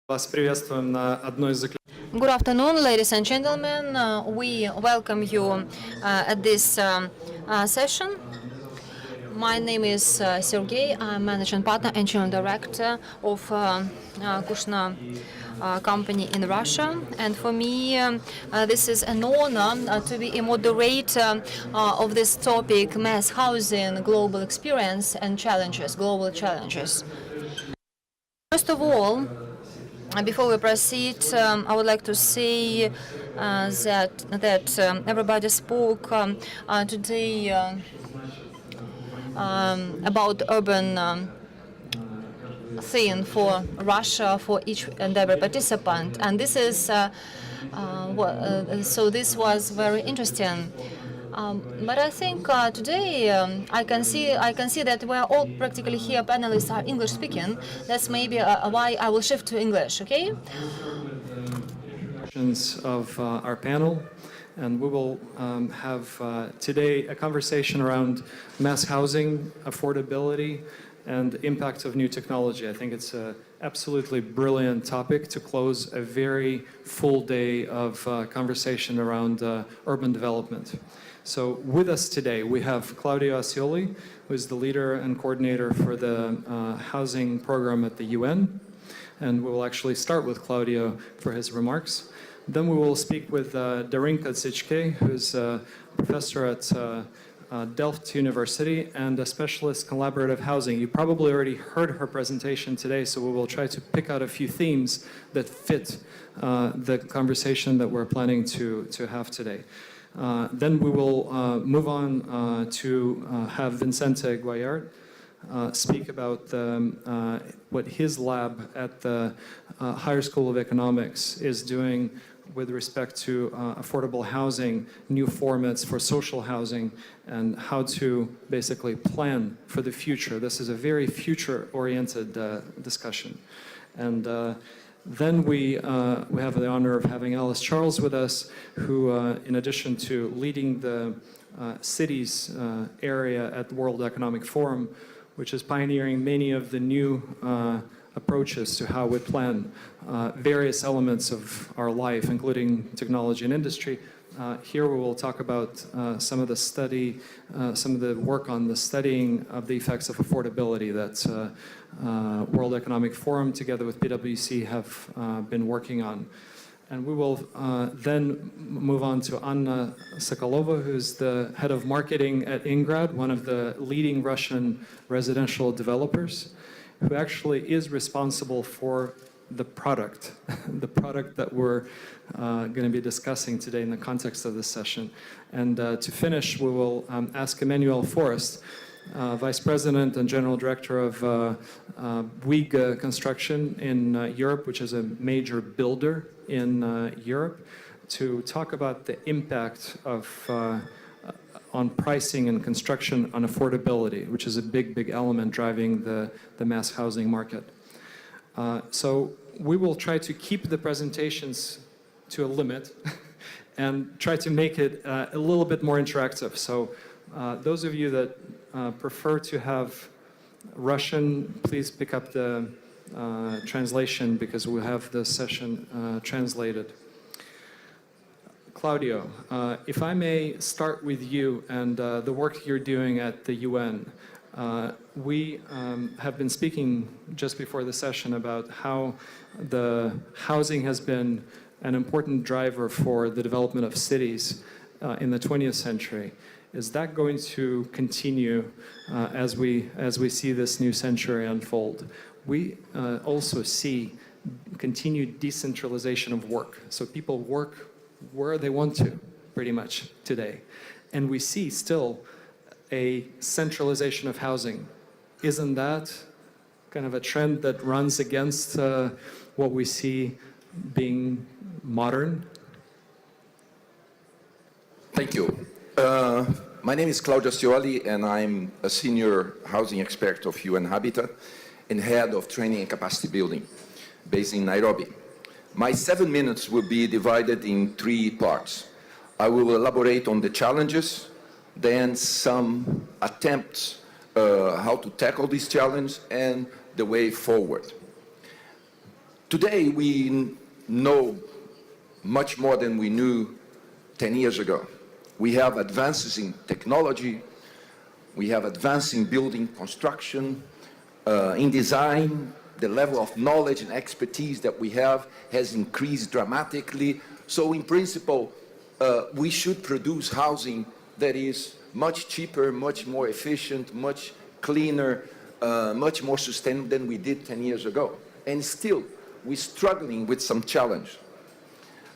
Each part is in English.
Вас приветствуем на одной из Good afternoon, ladies and gentlemen. We welcome you at this session. My name is Sergey. I'm managing partner and general director of Kushna company in Russia. And for me, this is an honor to be a moderator of this topic, mass housing, global experience and challenges, global challenges. First of all, before we proceed, I would like to say that everybody spoke today about urban theme for Russia for each and every participant, and this is so this was very interesting. But I think today I can see that we're all practically here. Panelists are English speaking. That's maybe why I will shift to English. Okay. Of our panel, and we will have today a conversation around mass housing, affordability, and impact of new technology. I think it's an absolutely brilliant topic to close a very full day of conversation around urban development. So with us today, we have Claudio Ascioli, who is the leader and coordinator for the housing program at the UN. And we will actually start with Claudio for his remarks. Then we will speak with Darinka Tsichke, who's a professor at Delft University and a specialist collaborative housing. You probably already heard her presentation today, so we will try to pick out a few themes that fit the conversation that we're planning to have today. Then we will move on to have Vicente Guayart speak about what his lab at the Higher School of Economics is doing with respect to affordable housing, new formats for social housing, and how to basically plan for the future. This is a very future-oriented discussion. And then we have the honor of having Alice Charles with us, who, in addition to leading the cities area at the World Economic Forum, which is pioneering many of the new approaches to how we plan various elements of our life, including technology and industry. Here we will talk about some of the work on the studying of the effects of affordability that World Economic Forum together with PwC have been working on. And we will then move on to Anna Sokolova, who's the head of marketing at Ingrad, one of the leading Russian residential developers, who actually is responsible for the product, the product that we're going to be discussing today in the context of this session. And to finish, we will ask Emmanuel Forrest, Vice President and General Director of Bouygues Construction in Europe, which is a major builder in Europe, to talk about the impact of on pricing and construction on affordability, which is a big element driving the mass housing market. So we will try to keep the presentations to a limit and try to make it a little bit more interactive. So those of you that prefer to have Russian, please pick up the translation because we have the session translated. Claudio, if I may start with you and the work you're doing at the UN. We have been speaking just before the session about how the housing has been an important driver for the development of cities in the 20th century. Is that going to continue as we see this new century unfold? We also see continued decentralization of work. So people work where they want to, pretty much today. And we see still a centralization of housing. Isn't that kind of a trend that runs against what we see being modern? Thank you. My name is Claudio Ascioli, and I'm a senior housing expert of UN Habitat and head of training and capacity building based in Nairobi. My 7 minutes will be divided in 3 parts. I will elaborate on the challenges, then some attempts how to tackle this challenge and the way forward. Today, we know much more than we knew 10 years ago. We have advances in technology, we have advances in building construction, in design. The level of knowledge and expertise that we have has increased dramatically. So in principle, we should produce housing that is much cheaper, much more efficient, much cleaner, much more sustainable than we did 10 years ago. And still, we're struggling with some challenge.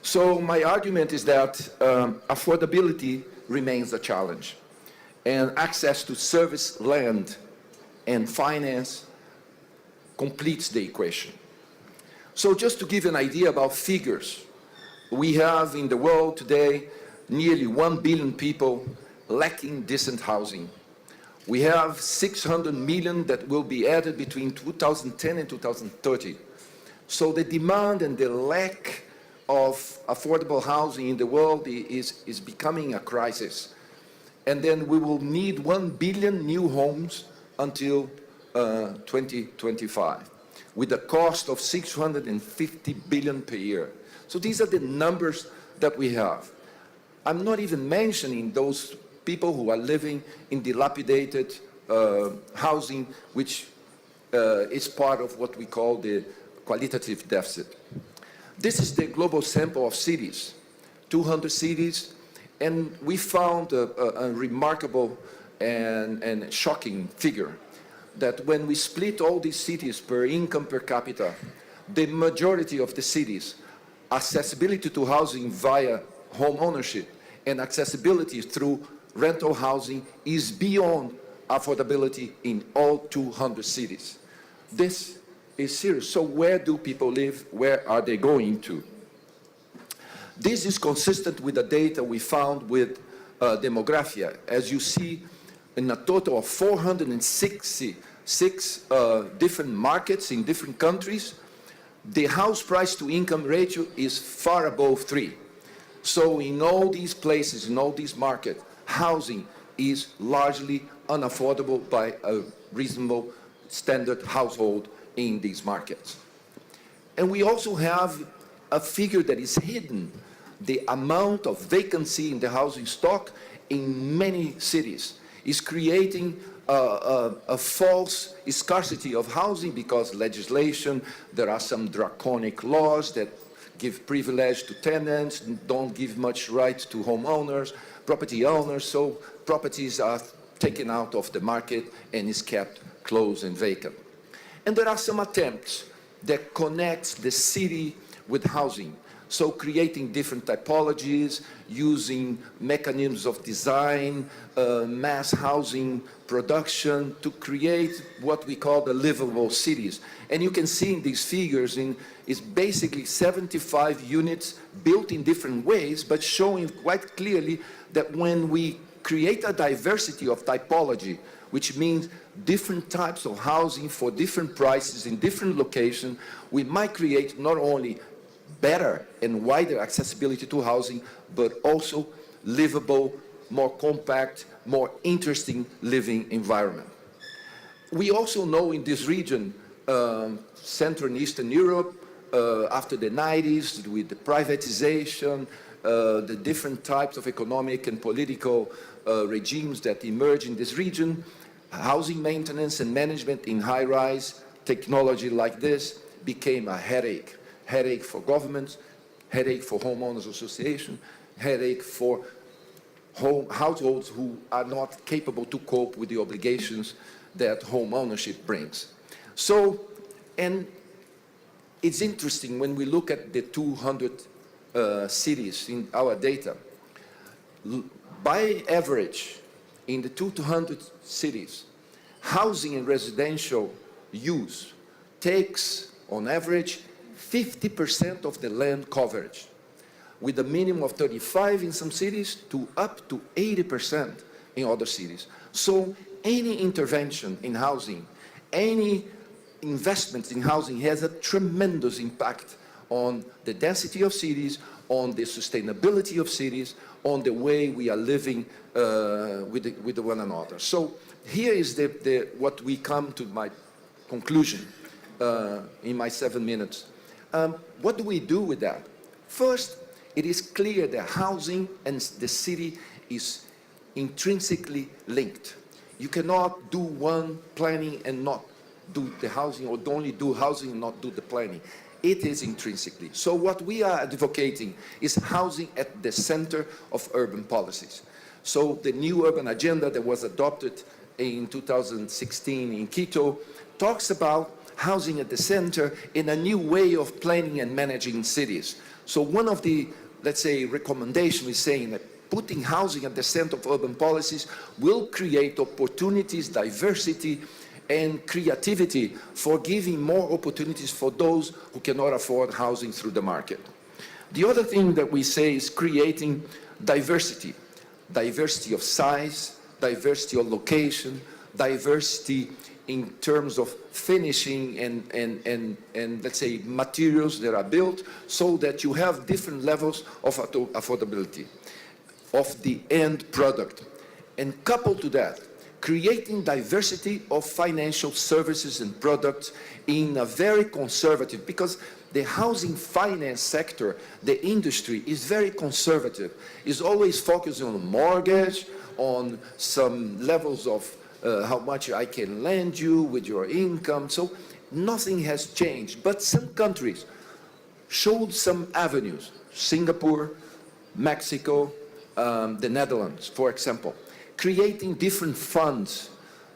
So my argument is that affordability remains a challenge, and access to service, land, and finance completes the equation. So just to give an idea about figures, we have in the world today nearly 1 billion people lacking decent housing. We have 600 million that will be added between 2010 and 2030. So the demand and the lack of affordable housing in the world is becoming a crisis. And then we will need 1 billion new homes until 2025, with a cost of 650 billion per year. So these are the numbers that we have. I'm not even mentioning those people who are living in dilapidated housing, which is part of what we call the qualitative deficit. This is the global sample of cities, 200 cities, and we found a remarkable and shocking figure that when we split all these cities per income per capita, the majority of the cities, accessibility to housing via home ownership and accessibility through rental housing is beyond affordability in all 200 cities. This is serious. So where do people live? Where are they going to? This is consistent with the data we found with demographia. As you see, in a total of 466 different markets in different countries, the house price to income ratio is far above 3. So in all these places, in all these markets, housing is largely unaffordable by a reasonable standard household in these markets. And we also have a figure that is hidden, the amount of vacancy in the housing stock in many cities is creating a false scarcity of housing because legislation, there are some draconic laws that give privilege to tenants, don't give much right to homeowners, property owners, so properties are taken out of the market and is kept closed and vacant. And there are some attempts that connect the city with housing. So creating different typologies, using mechanisms of design, mass housing production to create what we call the livable cities. And you can see in these figures, it's basically 75 units built in different ways, but showing quite clearly that when we create a diversity of typology, which means different types of housing for different prices in different locations, we might create not only better and wider accessibility to housing, but also livable, more compact, more interesting living environment. We also know in this region, Central and Eastern Europe, after the 90s, with the privatization, the different types of economic and political regimes that emerge in this region, housing maintenance and management in high-rise technology like this became a headache. Headache for governments, headache for homeowners association, headache for households who are not capable to cope with the obligations that home ownership brings. So, and it's interesting when we look at the 200 cities in our data. By average, in the 200 cities, housing and residential use takes, on average, 50% of the land coverage, with a minimum of 35 in some cities to up to 80% in other cities. So any intervention in housing, any investment in housing has a tremendous impact on the density of cities, on the sustainability of cities, on the way we are living with one another. So here is what we come to my conclusion in my 7 minutes. What do we do with that? First, it is clear that housing and the city is intrinsically linked. You cannot do one planning and not do the housing, or only do housing and not do the planning. It is intrinsically. So what we are advocating is housing at the center of urban policies. So the new urban agenda that was adopted in 2016 in Quito talks about housing at the center in a new way of planning and managing cities. So one of the, let's say, recommendations is saying that putting housing at the center of urban policies will create opportunities, diversity, and creativity for giving more opportunities for those who cannot afford housing through the market. The other thing that we say is creating diversity. Diversity of size, diversity of location, diversity in terms of finishing and let's say materials that are built, so that you have different levels of affordability of the end product. And coupled to that, creating diversity of financial services and products in a very conservative, because the housing finance sector, the industry, is very conservative. It's always focusing on mortgage, on some levels of how much I can lend you with your income. So nothing has changed. But some countries showed some avenues. Singapore, Mexico, the Netherlands, for example, creating different funds,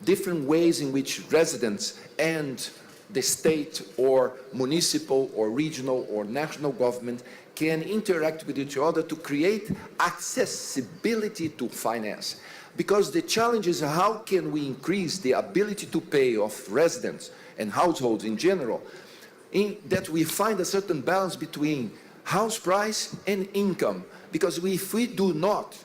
different ways in which residents and the state or municipal or regional or national government can interact with each other to create accessibility to finance. Because the challenge is, how can we increase the ability to pay of residents and households in general, in that we find a certain balance between house price and income. Because if we do not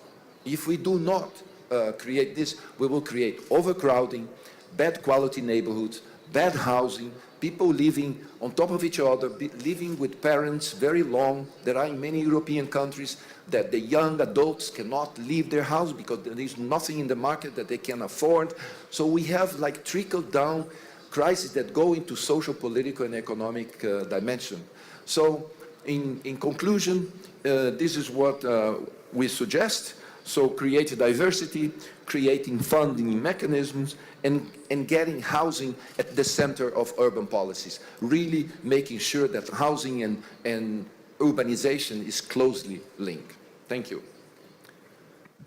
create this, we will create overcrowding, bad quality neighborhoods, bad housing, people living on top of each other, living with parents very long. There are in many European countries that the young adults cannot leave their house because there is nothing in the market that they can afford. So we have like trickle-down crises that go into social, political, and economic dimension. So in conclusion, this is what we suggest. So create diversity, creating funding mechanisms, and getting housing at the center of urban policies. Really making sure that housing and urbanization is closely linked. Thank you.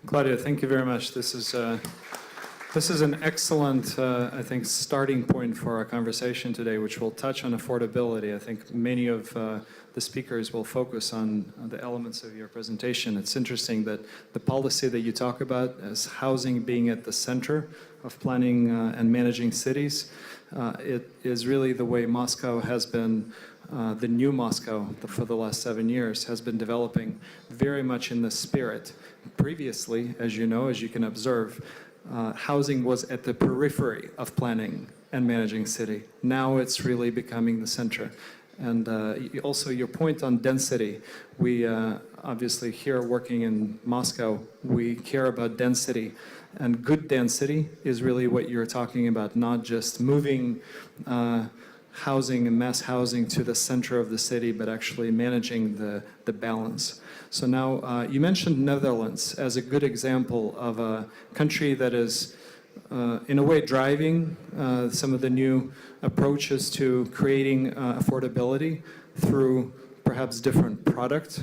Claudia, thank you very much. This is an excellent, I think, starting point for our conversation today, which will touch on affordability. I think many of the speakers will focus on the elements of your presentation. It's interesting that the policy that you talk about as housing being at the center of planning and managing cities, it is really the way Moscow has been, the new Moscow for the last 7 years has been developing very much in this spirit. Previously, as you know, as you can observe, housing was at the periphery of planning and managing city. Now it's really becoming the center. And also your point on density, we obviously here working in Moscow, we care about density. And good density is really what you're talking about, not just moving housing and mass housing to the center of the city, but actually managing the balance. So now you mentioned Netherlands as a good example of a country that is in a way driving some of the new approaches to creating affordability through perhaps different product.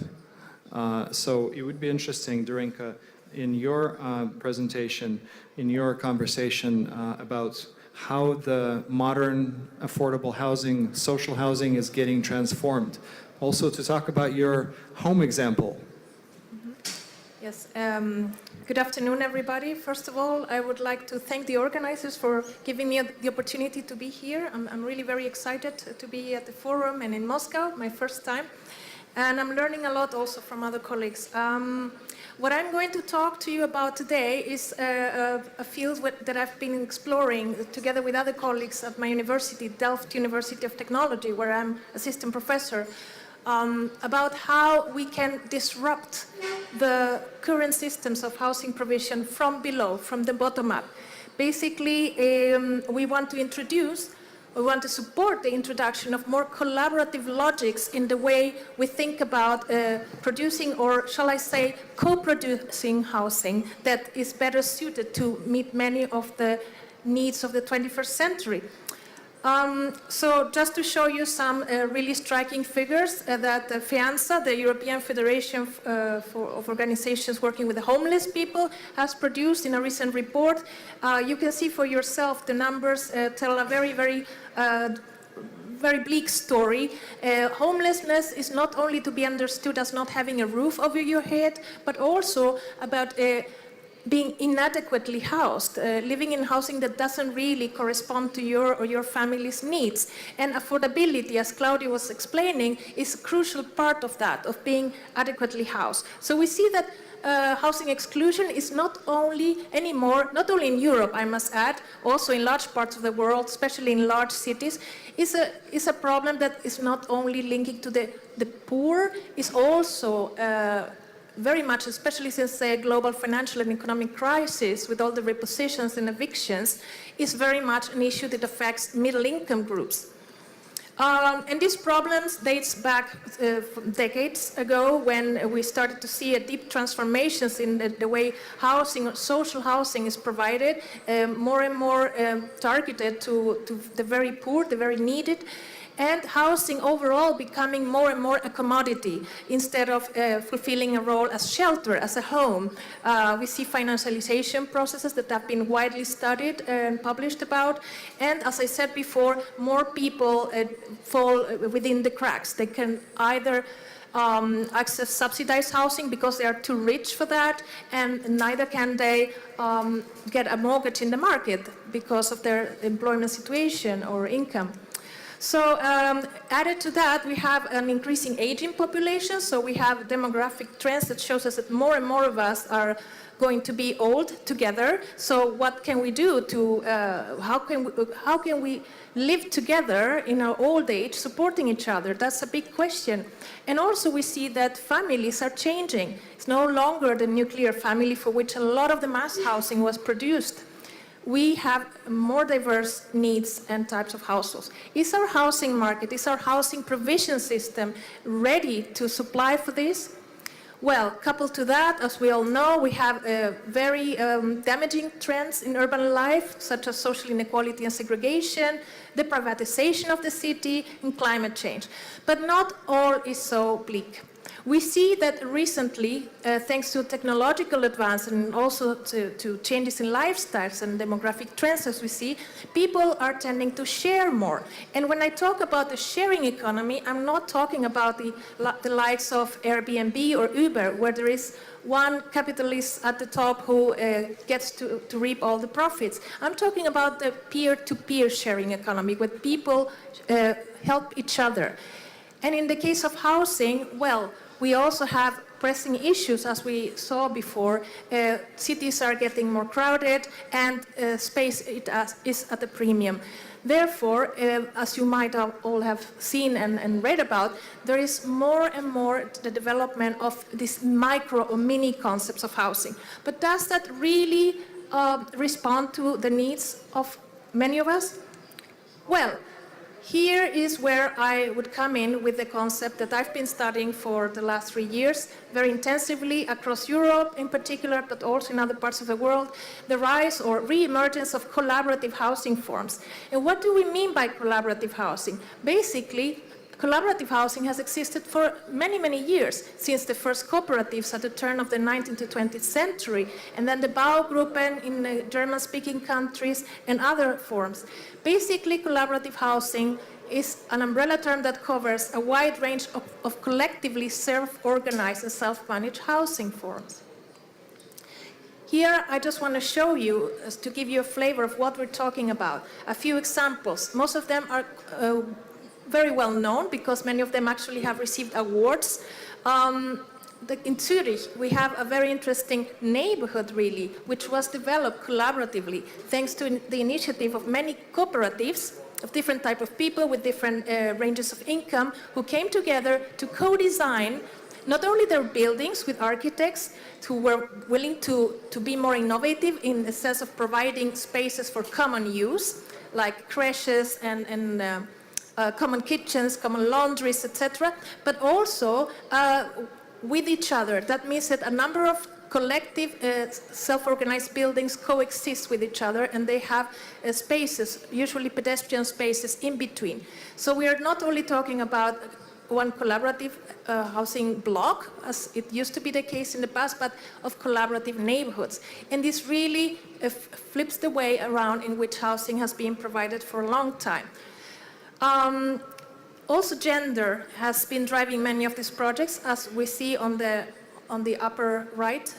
So it would be interesting, Darinka, in your presentation, in your conversation about how the modern affordable housing, social housing is getting transformed. Also to talk about your home example. Yes, good afternoon, everybody. First of all, I would like to thank the organizers for giving me the opportunity to be here. I'm really very excited to be at the forum and in Moscow, my first time. And I'm learning a lot also from other colleagues. What I'm going to talk to you about today is a field that I've been exploring together with other colleagues at my university, Delft University of Technology, where I'm assistant professor, about how we can disrupt the current systems of housing provision from below, from the bottom up. Basically, we want to introduce We want to support the introduction of more collaborative logics in the way we think about producing, or shall I say, co-producing housing that is better suited to meet many of the needs of the 21st century. So just to show you some really striking figures that FEANSA, the European Federation of Organizations Working with the Homeless People, has produced in a recent report. You can see for yourself the numbers tell a very, very bleak story. Homelessness is not only to be understood as not having a roof over your head, but also about being inadequately housed, living in housing that doesn't really correspond to your or your family's needs. And affordability, as Claudia was explaining, is a crucial part of that, of being adequately housed. So we see that housing exclusion is not only anymore, not only in Europe, I must add, also in large parts of the world, especially in large cities, is a problem that is not only linking to the poor, is also very much, especially since the global financial and economic crisis with all the repositions and evictions, is very much an issue that affects middle-income groups. And these problems dates back decades ago when we started to see a deep transformations in the way housing, social housing is provided, more and more targeted to the very poor, the very needed, and housing overall becoming more and more a commodity instead of fulfilling a role as shelter, as a home. We see financialization processes that have been widely studied and published about, and as I said before, more people fall within the cracks. They can either access subsidized housing because they are too rich for that, and neither can they get a mortgage in the market because of their employment situation or income. So added to that, we have an increasing aging population. So we have demographic trends that shows us that more and more of us are going to be old together. So what can we do to, how can we live together in our old age, supporting each other? That's a big question. And also we see that families are changing. It's no longer the nuclear family for which a lot of the mass housing was produced. We have more diverse needs and types of households. Is our housing market, is our housing provision system ready to supply for this? Well, coupled to that, as we all know, we have very damaging trends in urban life, such as social inequality and segregation, the privatization of the city, and climate change. But not all is so bleak. We see that recently, thanks to technological advance and also to changes in lifestyles and demographic trends, as we see, people are tending to share more. And when I talk about the sharing economy, I'm not talking about the likes of Airbnb or Uber, where there is one capitalist at the top who gets to reap all the profits. I'm talking about the peer-to-peer sharing economy, where people help each other. And in the case of housing, well, we also have pressing issues, as we saw before. Cities are getting more crowded, and space is at a premium. Therefore, as you might all have seen and read about, there is more and more the development of these micro or mini concepts of housing. But does that really respond to the needs of many of us? Well, here is where I would come in with the concept that I've been studying for the last 3 years, very intensively across Europe in particular, but also in other parts of the world, the rise or re-emergence of collaborative housing forms. And what do we mean by collaborative housing? Basically, collaborative housing has existed for many, many years, since the first cooperatives at the turn of the 19th to 20th century, and then the Baugruppen in the German-speaking countries and other forms. Basically, collaborative housing is an umbrella term that covers a wide range of collectively self-organized and self-managed housing forms. Here, I just want to show you, to give you a flavor of what we're talking about, a few examples. Most of them are very well known because many of them actually have received awards. In Zurich, we have a very interesting neighborhood, really, which was developed collaboratively thanks to the initiative of many cooperatives of different types of people with different ranges of income who came together to co-design not only their buildings with architects who were willing to be more innovative in the sense of providing spaces for common use, like creches and common kitchens, common laundries, etc., but also with each other. That means that a number of collective self-organized buildings coexist with each other, and they have spaces, usually pedestrian spaces, in between. So we are not only talking about one collaborative housing block, as it used to be the case in the past, but of collaborative neighborhoods. And this really flips the way around in which housing has been provided for a long time. Also, gender has been driving many of these projects, as we see on the upper right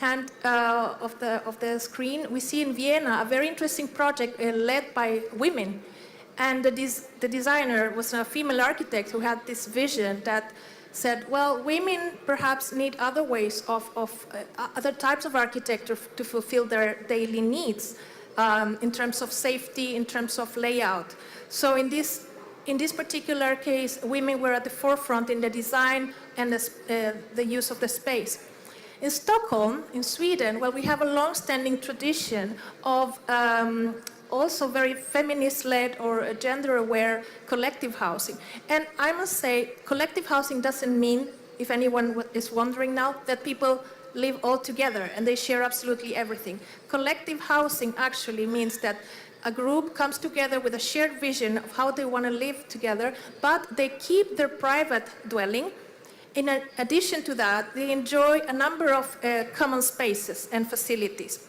hand of the screen. We see in Vienna a very interesting project led by women. And the designer was a female architect who had this vision that said, well, women perhaps need other ways of other types of architecture to fulfill their daily needs in terms of safety, in terms of layout. So in this particular case, women were at the forefront in the design and the use of the space. In Stockholm, in Sweden, well, we have a long-standing tradition of also very feminist-led or gender-aware collective housing. And I must say, collective housing doesn't mean, if anyone is wondering now, that people live all together and they share absolutely everything. Collective housing actually means that a group comes together with a shared vision of how they want to live together, but they keep their private dwelling. In addition to that, they enjoy a number of common spaces and facilities.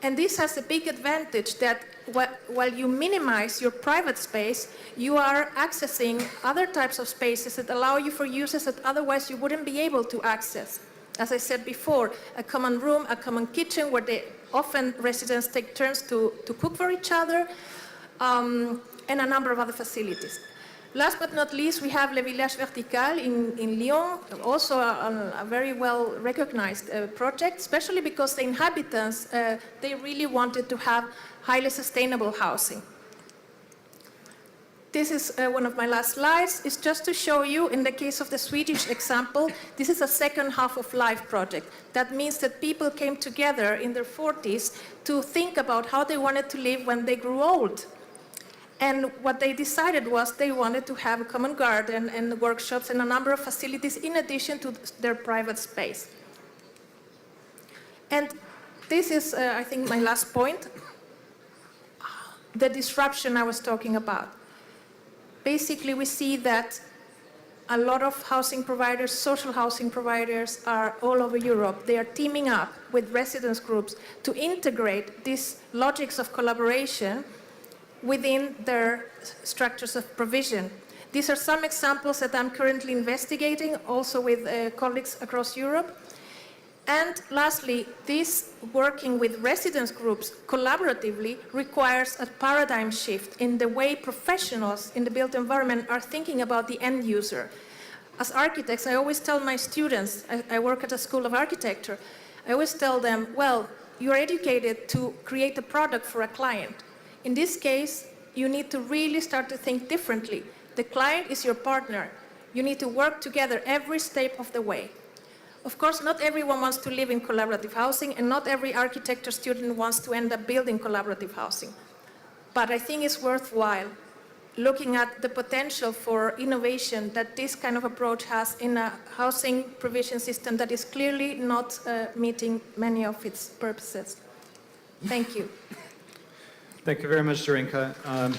And this has a big advantage that while you minimize your private space, you are accessing other types of spaces that allow you for uses that otherwise you wouldn't be able to access. As I said before, a common room, a common kitchen where often residents take turns to cook for each other, and a number of other facilities. Last but not least, we have Le Village Vertical in Lyon, also a very well recognized project, especially because the inhabitants, they really wanted to have highly sustainable housing. This is one of my last slides. It's just to show you, in the case of the Swedish example, this is a second half of life project. That means that people came together in their 40s to think about how they wanted to live when they grew old. And what they decided was they wanted to have a common garden and workshops and a number of facilities in addition to their private space. And this is, I think, my last point, the disruption I was talking about. Basically, we see that a lot of housing providers, social housing providers, are all over Europe. They are teaming up with residence groups to integrate these logics of collaboration within their structures of provision. These are some examples that I'm currently investigating, also with colleagues across Europe. And lastly, this working with residence groups collaboratively requires a paradigm shift in the way professionals in the built environment are thinking about the end user. As architects, I always tell my students, I work at a school of architecture, I always tell them, well, you're educated to create a product for a client. In this case, you need to really start to think differently. The client is your partner. You need to work together every step of the way. Of course, not everyone wants to live in collaborative housing, and not every architecture student wants to end up building collaborative housing. But I think it's worthwhile looking at the potential for innovation that this kind of approach has in a housing provision system that is clearly not meeting many of its purposes. Thank you. Thank you very much, Darinka. I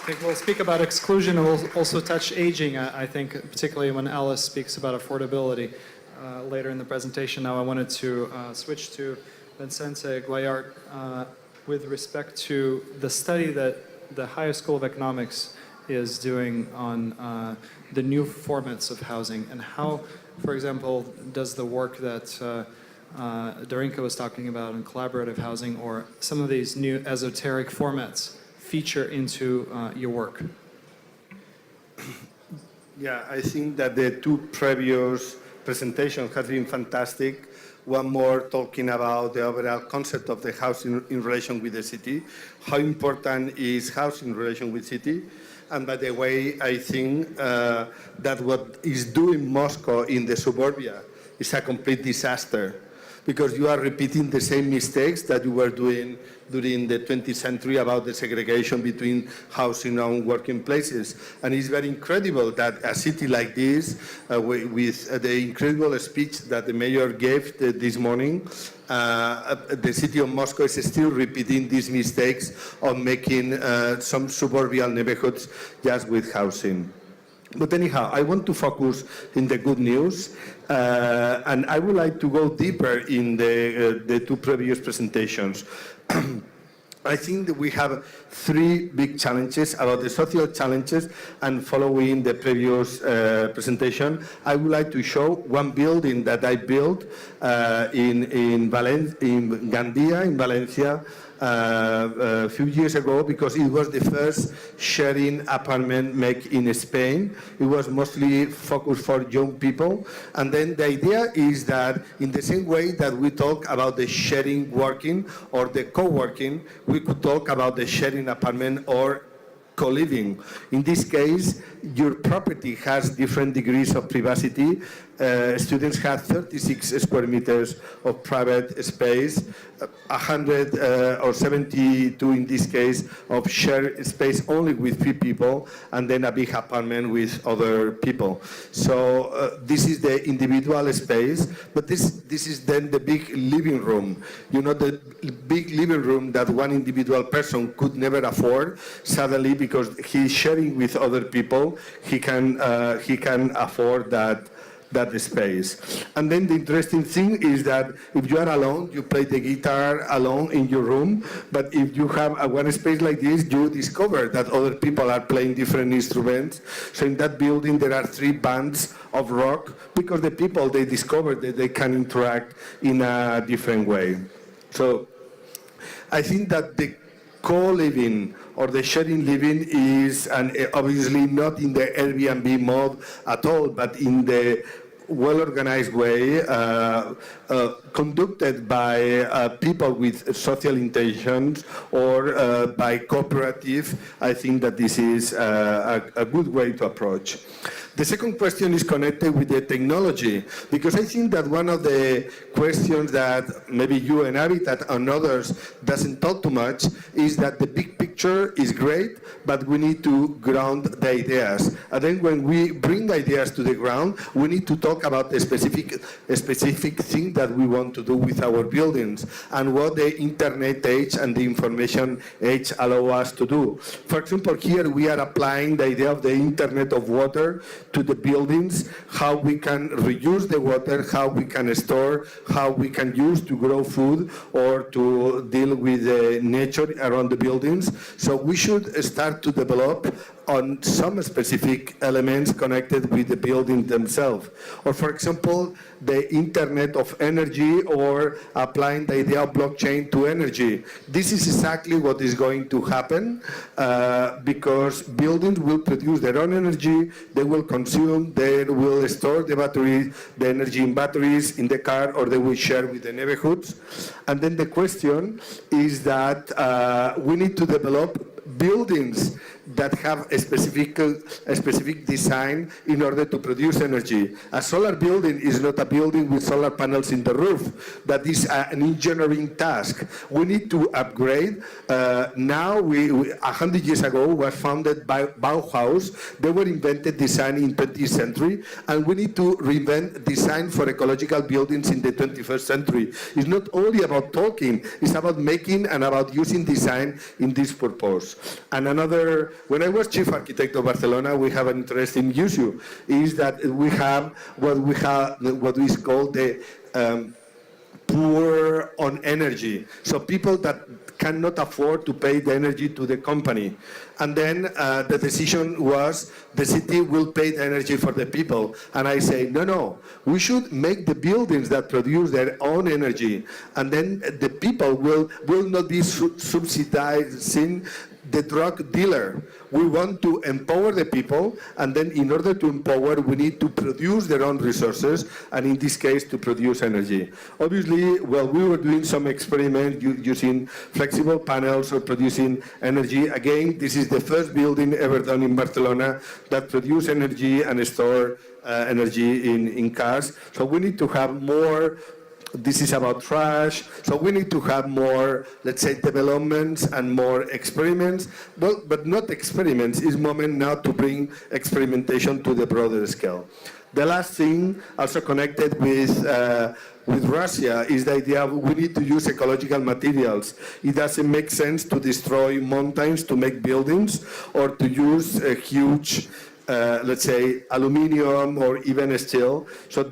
think we'll speak about exclusion, and we'll also touch aging, I think, particularly when Alice speaks about affordability later in the presentation. Now I wanted to switch to Vincente Guayart with respect to the study that the Higher School of Economics is doing on the new formats of housing, and how, for example, does the work that Darinka was talking about in collaborative housing or some of these new esoteric formats feature into your work? Yeah, I think that the two previous presentations have been fantastic. One more talking about the overall concept of the housing in relation with the city, how important is housing in relation with city. And by the way, I think that what is doing Moscow in the suburbia is a complete disaster, because you are repeating the same mistakes that you were doing during the 20th century about the segregation between housing and working places. And it's very incredible that a city like this, with the incredible speech that the mayor gave this morning, the city of Moscow is still repeating these mistakes of making some suburban neighborhoods just with housing. But anyhow, I want to focus in the good news, and I would like to go deeper in the two previous presentations. I think that we have three big challenges about the social challenges, and following the previous presentation, I would like to show one building that I built in Gandia, in Valencia, a few years ago, because it was the first sharing apartment made in Spain. It was mostly focused for young people. And then the idea is that in the same way that we talk about the sharing working or the co-working, we could talk about the sharing apartment or co-living. In this case, your property has different degrees of privacy. Students have 36 square meters of private space, 100 or 72 in this case of shared space only with 3 people, and then a big apartment with other people. So this is the individual space, but this is then the big living room. You know, the big living room that one individual person could never afford. Suddenly, because he's sharing with other people, he can afford that space. And then the interesting thing is that if you are alone, you play the guitar alone in your room, but if you have one space like this, you discover that other people are playing different instruments. So in that building there are 3 bands of rock, because the people, they discovered that they can interact in a different way. So I think that the co-living or the sharing living is, and obviously not in the Airbnb mode at all, but in the well-organized way, conducted by people with social intentions or by cooperative. I think that this is a good way to approach. The second question is connected with the technology, because I think that one of the questions that maybe you and Habitat and others doesn't talk too much is that the big picture is great, but we need to ground the ideas. And then when we bring ideas to the ground, we need to talk about a specific thing that we want to do with our buildings and what the internet age and the information age allow us to do. For example, here we are applying the idea of the Internet of Water to the buildings, how we can reuse the water, how we can store, how we can use to grow food or to deal with the nature around the buildings. So we should start to develop on some specific elements connected with the building themselves. Or for example, the Internet of Energy, or applying the idea of blockchain to energy. This is exactly what is going to happen because buildings will produce their own energy, they will consume, they will store the energy in batteries in the car, or they will share with the neighborhoods. And then the question is that we need to develop buildings that have a specific design in order to produce energy. A solar building is not a building with solar panels in the roof. That is an engineering task. We need to upgrade. Now, 100 years ago, was founded by Bauhaus. They were invented design in 20th century, and we need to reinvent design for ecological buildings in the 21st century. It's not only about talking, it's about making and about using design in this purpose. And another, when I was chief architect of Barcelona, we have an interesting issue, is that we have what is called the poor on energy. So people that cannot afford to pay the energy to the company. And then the decision was the city will pay the energy for the people. And I say, no, we should make the buildings that produce their own energy. And then the people will not be subsidizing the drug dealer. We want to empower the people, and then in order to empower, we need to produce their own resources, and in this case, to produce energy. Obviously, well, we were doing some experiments using flexible panels or producing energy. Again, this is the first building ever done in Barcelona that produce energy and store energy in cars. So we need to have more This is about trash. So we need to have more, let's say, developments and more experiments. Well, but not experiments. It's moment now to bring experimentation to the broader scale. The last thing, also connected with Russia, is the idea of we need to use ecological materials. It doesn't make sense to destroy mountains to make buildings or to use a huge let's say, aluminium or even steel. So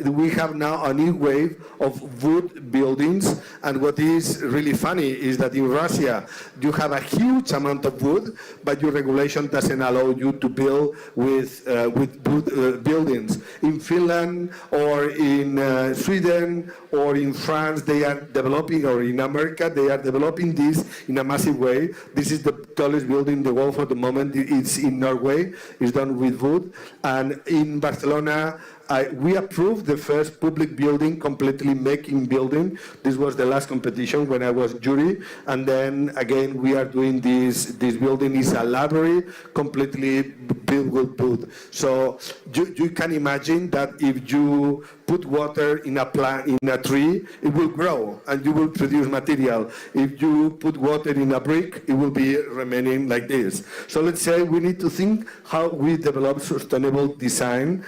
we have now a new wave of wood buildings. And what is really funny is that in Russia, you have a huge amount of wood, but your regulation doesn't allow you to build with wood buildings. In Finland or in Sweden or in France, they are developing, or in America, they are developing this in a massive way. This is the tallest building in the world for the moment. It's in Norway. It's done with wood. And in Barcelona, we approved the first public building, completely making building. This was the last competition when I was jury. And then again, we are doing this. This building is a library, completely built with wood. So you can imagine that if you put water in a plant, in a tree, it will grow and you will produce material. If you put water in a brick, it will be remaining like this. So let's say we need to think how we develop sustainable design.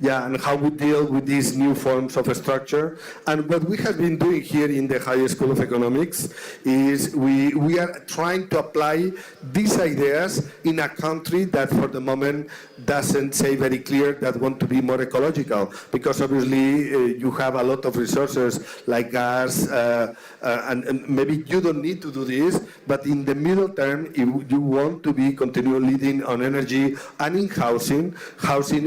And how we deal with these new forms of structure. And what we have been doing here in the High School of Economics is we are trying to apply these ideas in a country that for the moment doesn't say very clear that want to be more ecological, because obviously you have a lot of resources like gas, and maybe you don't need to do this, but in the middle term, if you want to be continually leading on energy and in housing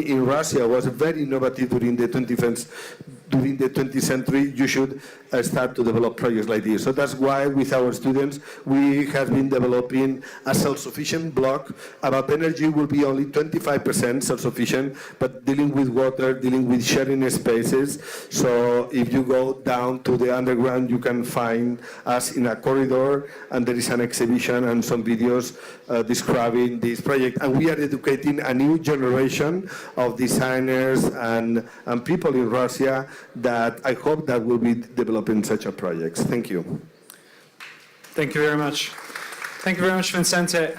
in Russia was very innovative during the 20th century, you should start to develop projects like this. So that's why with our students, we have been developing a self-sufficient block. About energy will be only 25% self-sufficient, but dealing with water, dealing with sharing spaces. So if you go down to the underground, you can find us in a corridor, and there is an exhibition and some videos describing this project. And we are educating a new generation of designers and people in Russia that I hope that will be developing such a projects. Thank you. Thank you very much. Thank you very much, Vincente.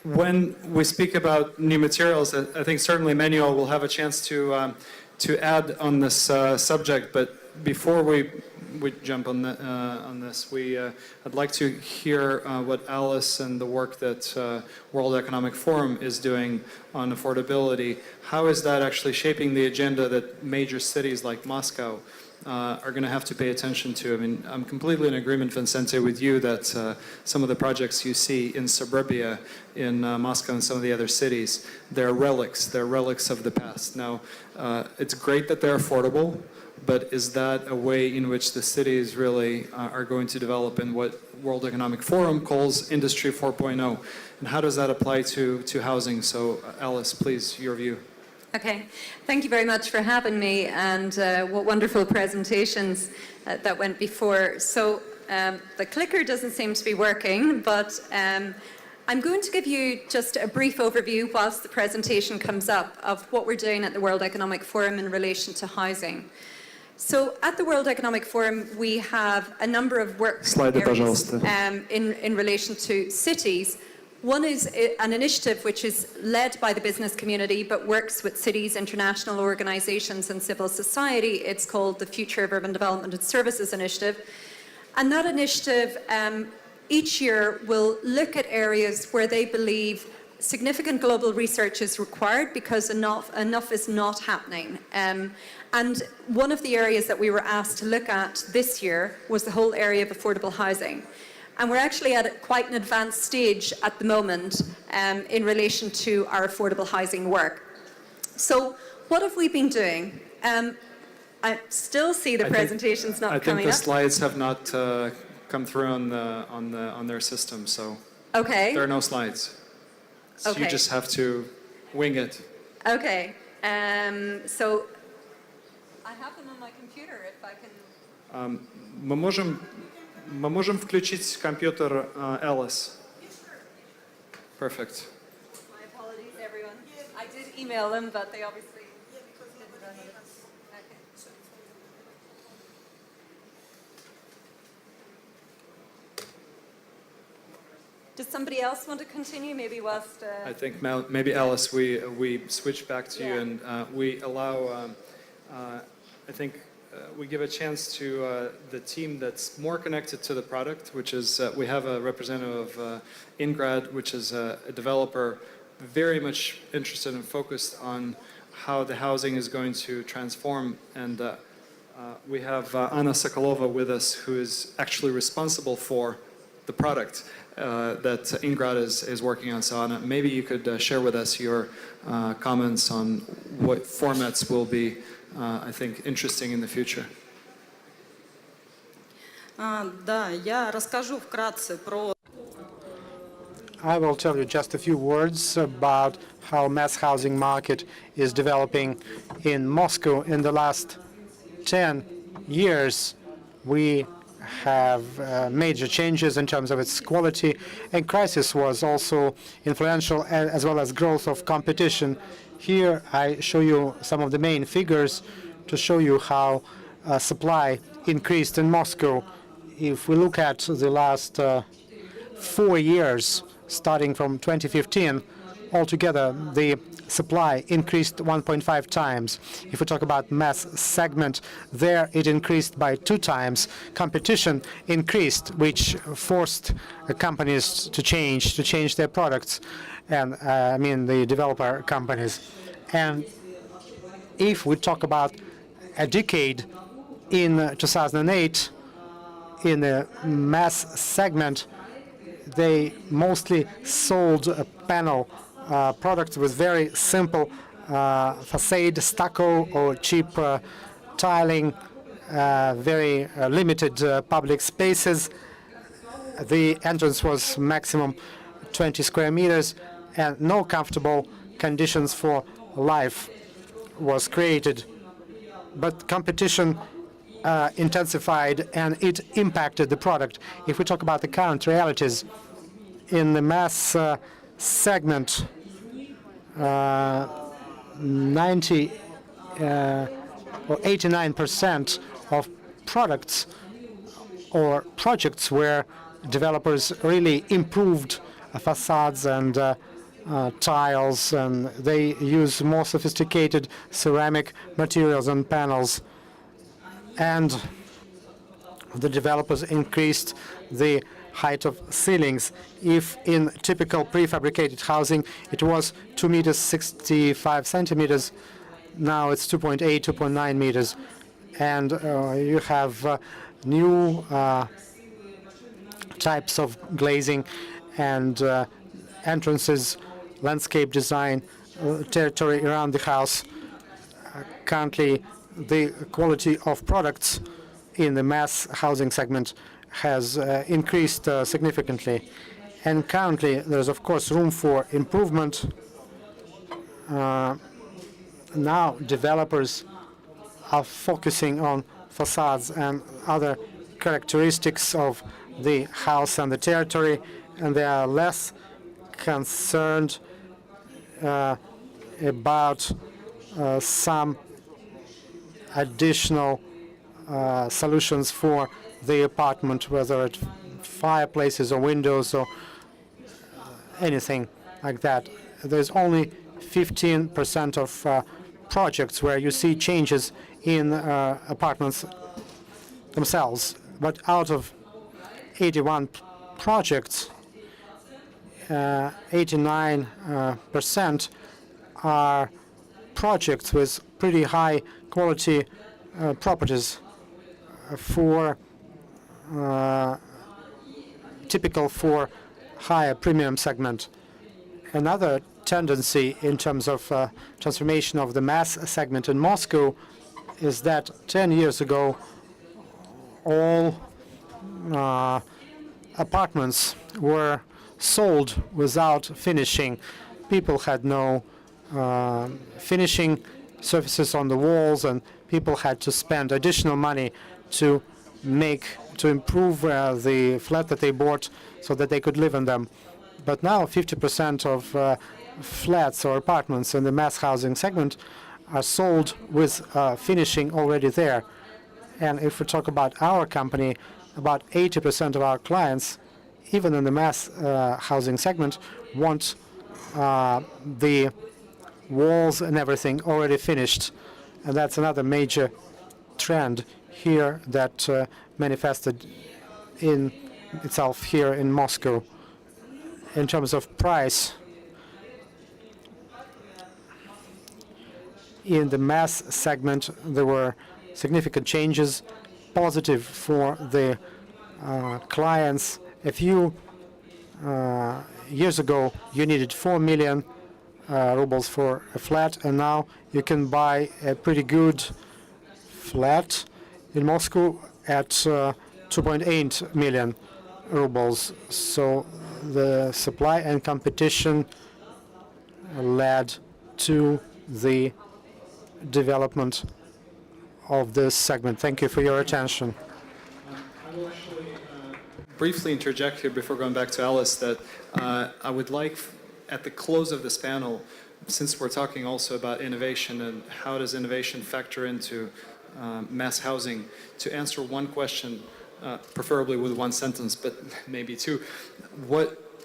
When we speak about new materials, I think certainly Manuel will have a chance to add on this subject. But before we jump on this, I'd like to hear what Alice and the work that World Economic Forum is doing on affordability. How is that actually shaping the agenda that major cities like Moscow are going to have to pay attention to? I mean, I'm completely in agreement, Vincente, with you that some of the projects you see in suburbia in Moscow and some of the other cities, they're relics of the past. Now, it's great that they're affordable, but is that a way in which the cities really are going to develop in what World Economic Forum calls Industry 4.0? And how does that apply to housing? So, Alice, please, your view. Okay, thank you very much for having me, and what wonderful presentations that went before. So the clicker doesn't seem to be working, but I'm going to give you just a brief overview whilst the presentation comes up of what we're doing at the World Economic Forum in relation to housing. So at the World Economic Forum, we have a number of work areas in relation to cities. One is an initiative which is led by the business community but works with cities, international organisations and civil society. It's called the Future of Urban Development and Services Initiative. And that initiative each year will look at areas where they believe significant global research is required because enough is not happening. And one of the areas that we were asked to look at this year was the whole area of affordable housing. And we're actually at quite an advanced stage at the moment in relation to our affordable housing work. So what have we been doing? I still see the presentations not coming up. I think the slides have not come through on their system, so okay. There are no slides. So okay. You just have to wing it. Okay. So I have them on my computer if I can. Мы можем включить компьютер Alice. Perfect. My apologies, everyone. I did email them, but they obviously didn't run it. Okay. Does somebody else want to continue? Maybe whilst... I think maybe Alice, we switch back to you Yeah. and we allow, I think we give a chance to the team that's more connected to the product, which is, we have a representative of Ingrad, which is a developer very much interested and focused on how the housing is going to transform. And we have Anna Sokolova with us, who is actually responsible for the product that Ingrad is working on. So Anna, maybe you could share with us your comments on what formats will be, I think, interesting in the future. Да, я расскажу вкратце про... I will tell you just a few words about how mass housing market is developing in Moscow. In the last 10 years, we have major changes in terms of its quality, and crisis was also influential, as well as growth of competition. Here I show you some of the main figures to show you how supply increased in Moscow. If we look at the last 4 years, starting from 2015, altogether the supply increased 1.5 times. If we talk about mass segment, there it increased by 2 times. Competition increased, which forced companies to change their products, and I mean the developer companies. And if we talk about a decade, in 2008, in the mass segment, they mostly sold panel products with very simple facade, stucco, or cheap tiling, very limited public spaces. The entrance was maximum 20 square meters, and no comfortable conditions for life was created. But competition intensified, and it impacted the product. If we talk about the current realities, in the mass segment, 90 or 89% of products or projects where developers really improved facades and tiles, and they use more sophisticated ceramic materials and panels. And the developers increased the height of ceilings. If in typical prefabricated housing it was 2 meters 65 centimeters, now it's 2.8, 2.9 meters. And you have new types of glazing and entrances, landscape design, territory around the house. Currently, the quality of products in the mass housing segment has increased significantly. And currently, there's of course room for improvement. Now developers are focusing on facades and other characteristics of the house and the territory, and they are less concerned about some additional solutions for the apartment, whether it's fireplaces or windows or anything like that. There's only 15% of projects where you see changes in apartments themselves. But out of 81 projects, 89% are projects with pretty high quality properties for typical for higher premium segment. Another tendency in terms of transformation of the mass segment in Moscow is that 10 years ago all apartments were sold without finishing. People had no finishing surfaces on the walls, and people had to spend additional money to improve the flat that they bought so that they could live in them. But now 50% of flats or apartments in the mass housing segment are sold with finishing already there. And if we talk about our company, about 80% of our clients even in the mass housing segment, want the walls and everything already finished. And that's another major trend here that manifested in itself here in Moscow. In terms of price, in the mass segment, there were significant changes, positive for the clients. A few years ago, you needed 4 million rubles for a flat, and now you can buy a pretty good flat in Moscow at 2.8 million rubles. So the supply and competition led to the development of this segment. Thank you for your attention. I will actually briefly interject here before going back to Alice that I would like, at the close of this panel, since we're talking also about innovation and how does innovation factor into mass housing, to answer one question, preferably with one sentence, but maybe two.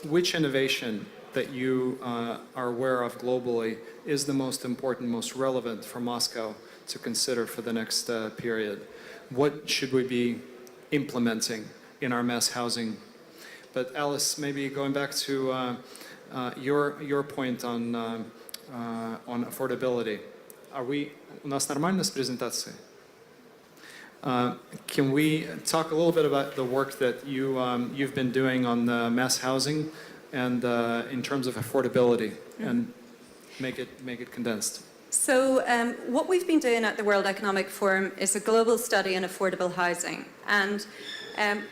Which innovation that you are aware of globally is the most important, most relevant for Moscow to consider for the next period? What should we be implementing in our mass housing? But Alice, maybe going back to your point on affordability. У нас нормально с презентацией? Can we talk a little bit about the work that you've been doing on the mass housing and in terms of affordability, and make it condensed? So what we've been doing at the World Economic Forum is a global study on affordable housing. And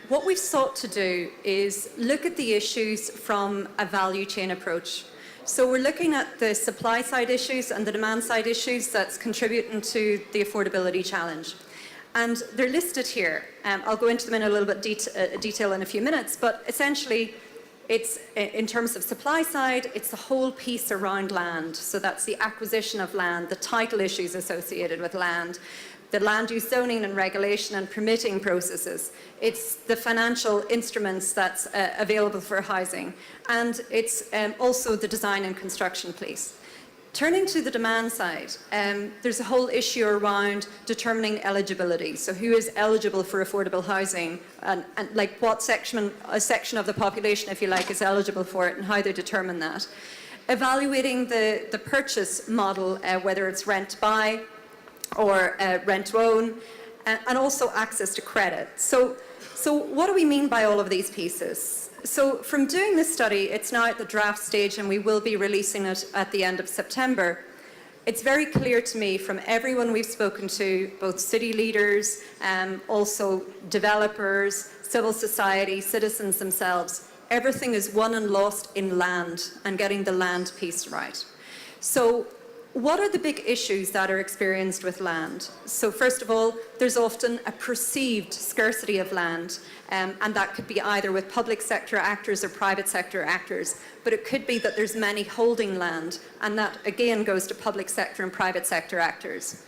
what we've sought to do is look at the issues from a value chain approach. So we're looking at the supply side issues and the demand side issues that's contributing to the affordability challenge. And they're listed here. I'll go into them in a little bit detail in a few minutes, but essentially it's, in terms of supply side, it's the whole piece around land. So that's the acquisition of land, the title issues associated with land, the land use zoning and regulation and permitting processes. It's the financial instruments that's available for housing. And it's also the design and construction piece. Turning to the demand side, there's a whole issue around determining eligibility. So who is eligible for affordable housing, and like what a section of the population, if you like, is eligible for it, and how they determine that. Evaluating the purchase model, whether it's rent-buy or rent-own, and also access to credit. So what do we mean by all of these pieces? So from doing this study, it's now at the draft stage and we will be releasing it at the end of September. It's very clear to me from everyone we've spoken to, both city leaders, also developers, civil society, citizens themselves, everything is won and lost in land and getting the land piece right. So what are the big issues that are experienced with land? So first of all, there's often a perceived scarcity of land, and that could be either with public sector actors or private sector actors, but it could be that there's many holding land, and that again goes to public sector and private sector actors.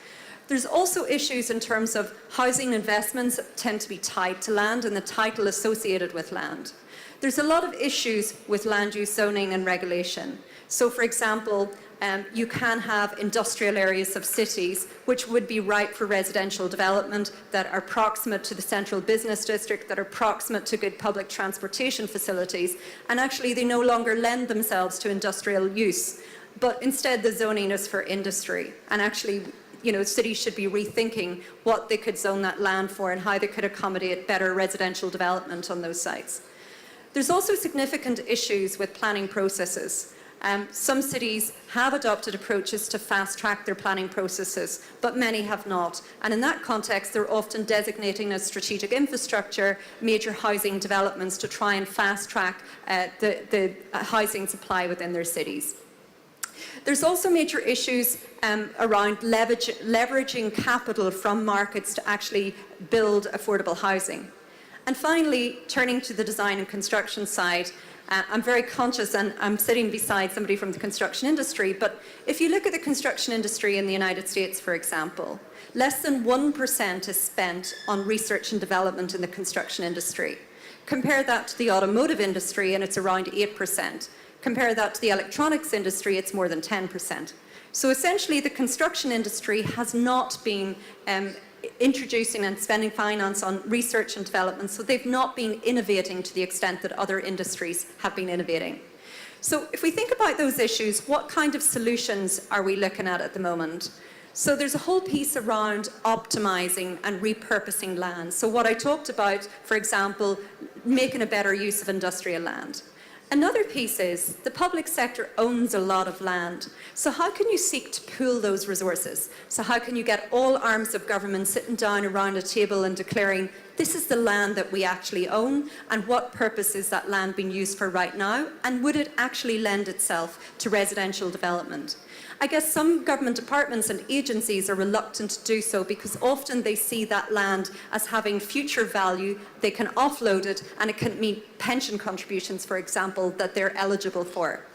There's also issues in terms of housing investments that tend to be tied to land and the title associated with land. There's a lot of issues with land use zoning and regulation. So for example, you can have industrial areas of cities which would be ripe for residential development, that are proximate to the central business district, that are proximate to good public transportation facilities, and actually they no longer lend themselves to industrial use, but instead the zoning is for industry. And actually, cities should be rethinking what they could zone that land for and how they could accommodate better residential development on those sites. There's also significant issues with planning processes. Some cities have adopted approaches to fast-track their planning processes, but many have not. And in that context, they're often designating as strategic infrastructure major housing developments to try and fast-track the housing supply within their cities. There's also major issues around leveraging capital from markets to actually build affordable housing. And finally, turning to the design and construction side, I'm very conscious, and I'm sitting beside somebody from the construction industry, but if you look at the construction industry in the United States, for example, less than 1% is spent on research and development in the construction industry. Compare that to the automotive industry and it's around 8%. Compare that to the electronics industry, it's more than 10%. So essentially the construction industry has not been introducing and spending finance on research and development, so they've not been innovating to the extent that other industries have been innovating. So if we think about those issues, what kind of solutions are we looking at the moment? So there's a whole piece around optimizing and repurposing land. So what I talked about, for example, making a better use of industrial land. Another piece is the public sector owns a lot of land. So how can you seek to pool those resources? So how can you get all arms of government sitting down around a table and declaring, this is the land that we actually own, and what purpose is that land being used for right now, and would it actually lend itself to residential development? I guess some government departments and agencies are reluctant to do so because often they see that land as having future value, they can offload it, and it can meet pension contributions, for example, that they're eligible for.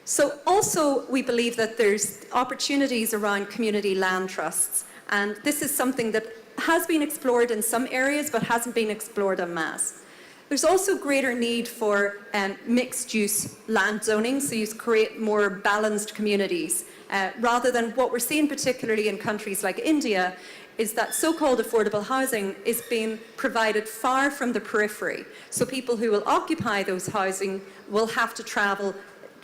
So also we believe that there's opportunities around community land trusts, and this is something that has been explored in some areas but hasn't been explored en masse. There's also greater need for mixed-use land zoning, so you create more balanced communities, rather than what we're seeing particularly in countries like India, is that so-called affordable housing is being provided far from the periphery. So people who will occupy those housing will have to travel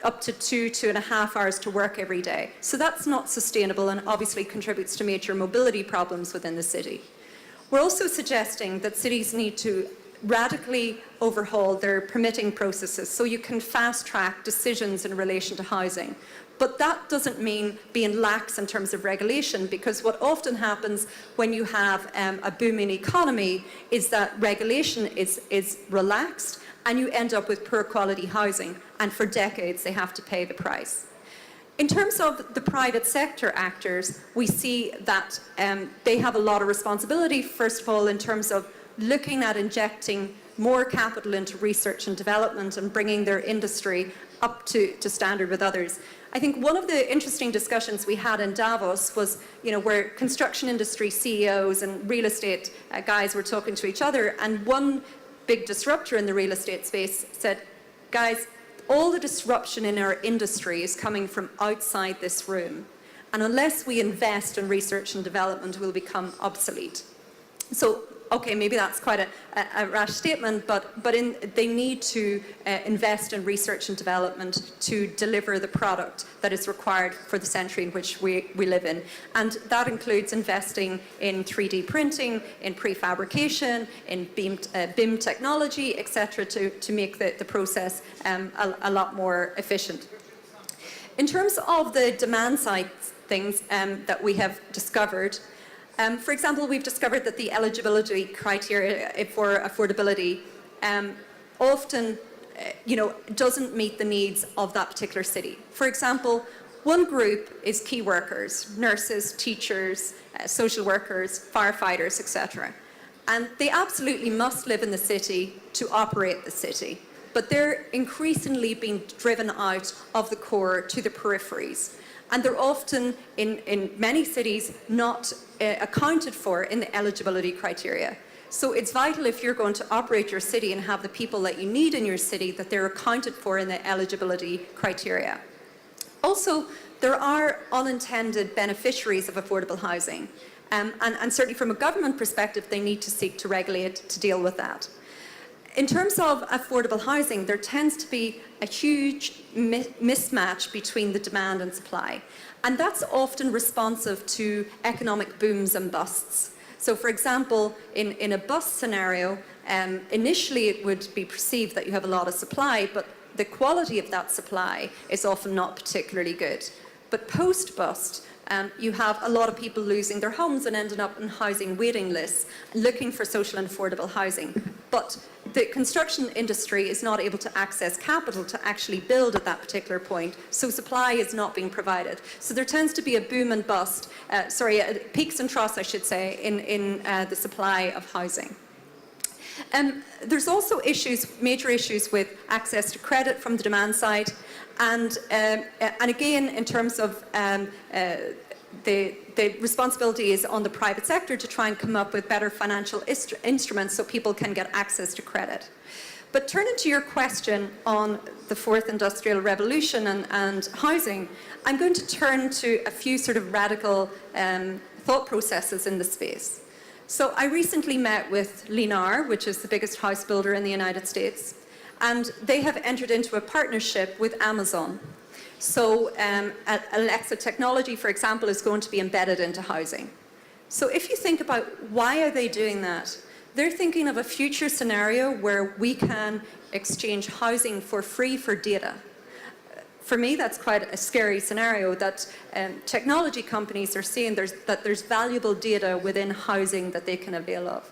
up to 2.5 hours to work every day. So that's not sustainable and obviously contributes to major mobility problems within the city. We're also suggesting that cities need to radically overhaul their permitting processes so you can fast-track decisions in relation to housing. But that doesn't mean being lax in terms of regulation, because what often happens when you have a booming economy is that regulation is relaxed and you end up with poor quality housing, and for decades they have to pay the price. In terms of the private sector actors, we see that they have a lot of responsibility, first of all, in terms of looking at injecting more capital into research and development and bringing their industry up to standard with others. I think one of the interesting discussions we had in Davos was, where construction industry CEOs and real estate guys were talking to each other, and one big disruptor in the real estate space said, guys, all the disruption in our industry is coming from outside this room, and unless we invest in research and development, we'll become obsolete. So, okay, maybe that's quite a rash statement, but they need to invest in research and development to deliver the product that is required for the century in which we live in. And that includes investing in 3D printing, in prefabrication, in BIM technology, etc., to make the process a lot more efficient. In terms of the demand side things that we have discovered, for example, we've discovered that the eligibility criteria for affordability often doesn't meet the needs of that particular city. For example, one group is key workers, nurses, teachers, social workers, firefighters, etc. And they absolutely must live in the city to operate the city. But they're increasingly being driven out of the core to the peripheries. And they're often, in many cities, not accounted for in the eligibility criteria. So it's vital, if you're going to operate your city and have the people that you need in your city, that they're accounted for in the eligibility criteria. Also, there are unintended beneficiaries of affordable housing. And certainly from a government perspective, they need to seek to regulate to deal with that. In terms of affordable housing, there tends to be a huge mismatch between the demand and supply. And that's often responsive to economic booms and busts. So for example, in a bust scenario, initially it would be perceived that you have a lot of supply, but the quality of that supply is often not particularly good. But post-bust, you have a lot of people losing their homes and ending up in housing waiting lists, looking for social and affordable housing. But the construction industry is not able to access capital to actually build at that particular point, so supply is not being provided. So there tends to be a boom and bust, peaks and troughs, I should say, in the supply of housing. There's also major issues with access to credit from the demand side, and again, in terms of the responsibility is on the private sector to try and come up with better financial instruments so people can get access to credit. But turning to your question on the fourth industrial revolution and housing, I'm going to turn to a few sort of radical thought processes in the space. So I recently met with Lennar, which is the biggest house builder in the United States, and they have entered into a partnership with Amazon. So Alexa technology, for example, is going to be embedded into housing. So if you think about why are they doing that, they're thinking of a future scenario where we can exchange housing for free for data. For me, that's quite a scary scenario that technology companies are seeing that there's valuable data within housing that they can avail of.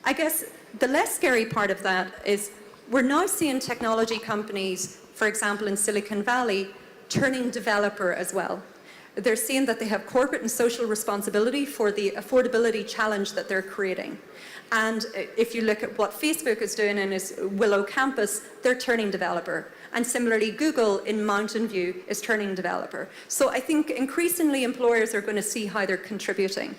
I guess the less scary part of that is we're now seeing technology companies, for example, in Silicon Valley, turning developer as well. They're seeing that they have corporate and social responsibility for the affordability challenge that they're creating. And if you look at what Facebook is doing in its Willow campus, they're turning developer. And similarly, Google in Mountain View is turning developer. So I think increasingly employers are going to see how they're contributing,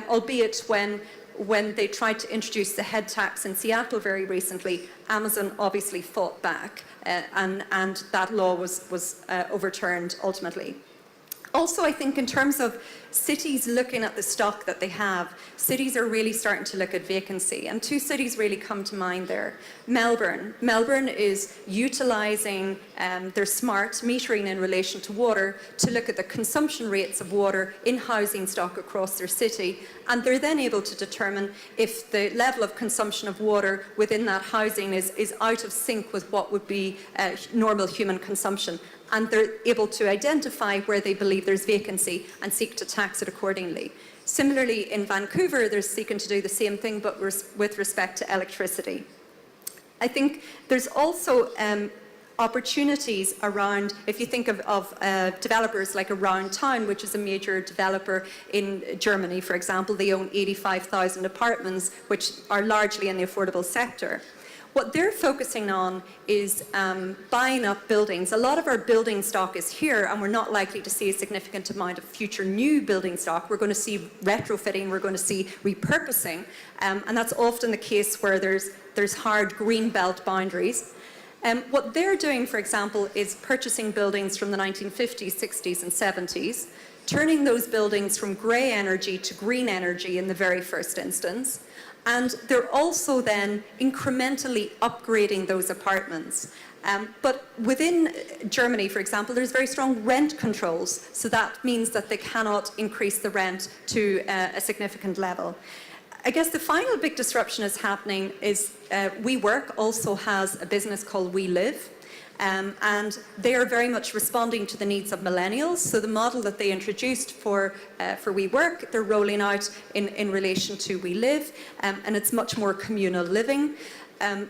albeit when they tried to introduce the head tax in Seattle very recently, Amazon obviously fought back, and that law was overturned ultimately. Also, I think in terms of cities looking at the stock that they have, cities are really starting to look at vacancy. And two cities really come to mind there. Melbourne. Melbourne is utilising their smart metering in relation to water to look at the consumption rates of water in housing stock across their city. And they're then able to determine if the level of consumption of water within that housing is out of sync with what would be normal human consumption. And they're able to identify where they believe there's vacancy and seek to tax it accordingly. Similarly, in Vancouver, they're seeking to do the same thing, but with respect to electricity. I think there's also opportunities around, if you think of developers like Around Town, which is a major developer in Germany, for example. They own 85,000 apartments, which are largely in the affordable sector. What they're focusing on is buying up buildings. A lot of our building stock is here, and we're not likely to see a significant amount of future new building stock. We're going to see retrofitting, we're going to see repurposing, and that's often the case where there's hard green belt boundaries. What they're doing, for example, is purchasing buildings from the 1950s, 60s, and 70s, turning those buildings from grey energy to green energy in the very first instance. And they're also then incrementally upgrading those apartments. But within Germany, for example, there's very strong rent controls. So that means that they cannot increase the rent to a significant level. I guess the final big disruption is happening is WeWork also has a business called We Live. And they are very much responding to the needs of millennials. So the model that they introduced for WeWork, they're rolling out in relation to We Live, and it's much more communal living.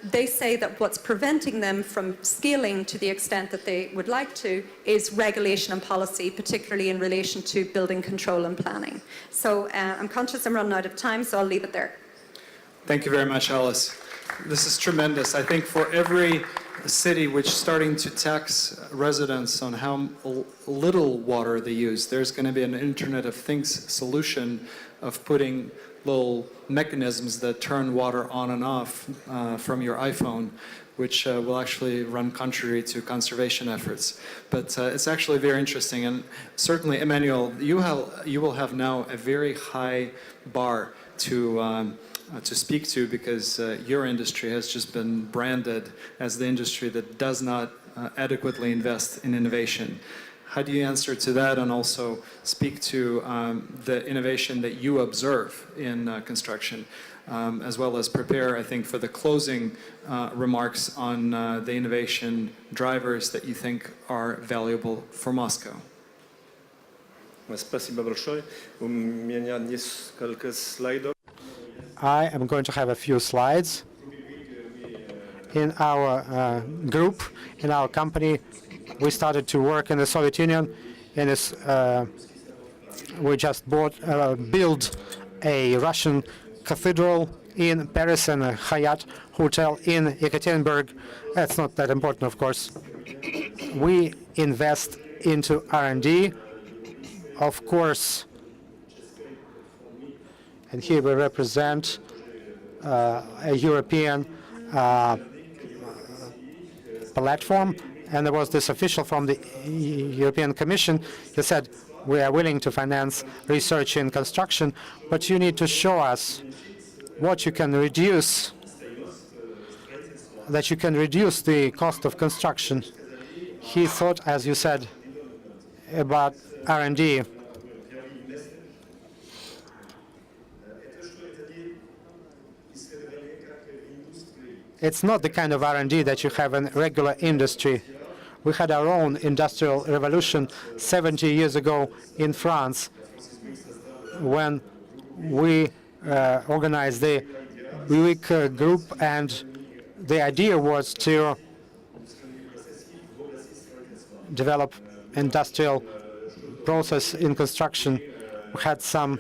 They say that what's preventing them from scaling to the extent that they would like to is regulation and policy, particularly in relation to building control and planning. So I'm conscious I'm running out of time, so I'll leave it there. Thank you very much, Alice. This is tremendous. I think for every city which is starting to tax residents on how little water they use, there's going to be an Internet of Things solution of putting little mechanisms that turn water on and off from your iPhone, which will actually run contrary to conservation efforts. But it's actually very interesting, and certainly, Emmanuel, you will have now a very high bar to speak to, because your industry has just been branded as the industry that does not adequately invest in innovation. How do you answer to that, and also speak to the innovation that you observe in construction, as well as prepare, I think, for the closing remarks on the innovation drivers that you think are valuable for Moscow? Спасибо большое. У меня несколько слайдов. I am going to have a few slides. In our group, in our company, we started to work in the Soviet Union. We just built a Russian cathedral in Paris and a Hyatt hotel in Ekaterinburg. That's not that important, of course. We invest into R&D of course, and here we represent a European platform, and there was this official from the European Commission. He said, we are willing to finance research in construction, but you need to show us what you can reduce, that you can reduce the cost of construction. He thought, as you said, about R&D. It's not the kind of R&D that you have in regular industry. We had our own industrial revolution 70 years ago in France when we organized the Buick group, and the idea was to develop industrial process in construction. We had some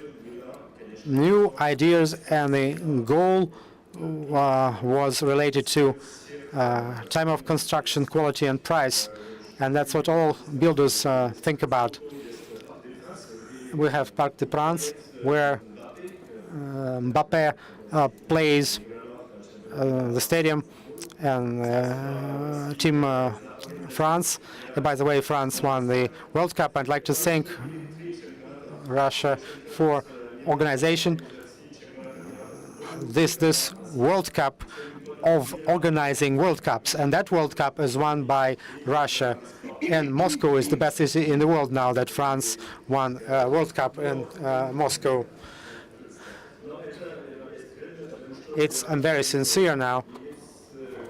new ideas, and the goal was related to time of construction, quality, and price. And that's what all builders think about. We have Parc des Princes, where Mbappé plays the stadium, and Team France. And by the way, France won the World Cup. I'd like to thank Russia for organization. This World Cup of organizing World Cups, and that World Cup is won by Russia. And Moscow is the best city in the world now that France won World Cup in Moscow. I'm very sincere now,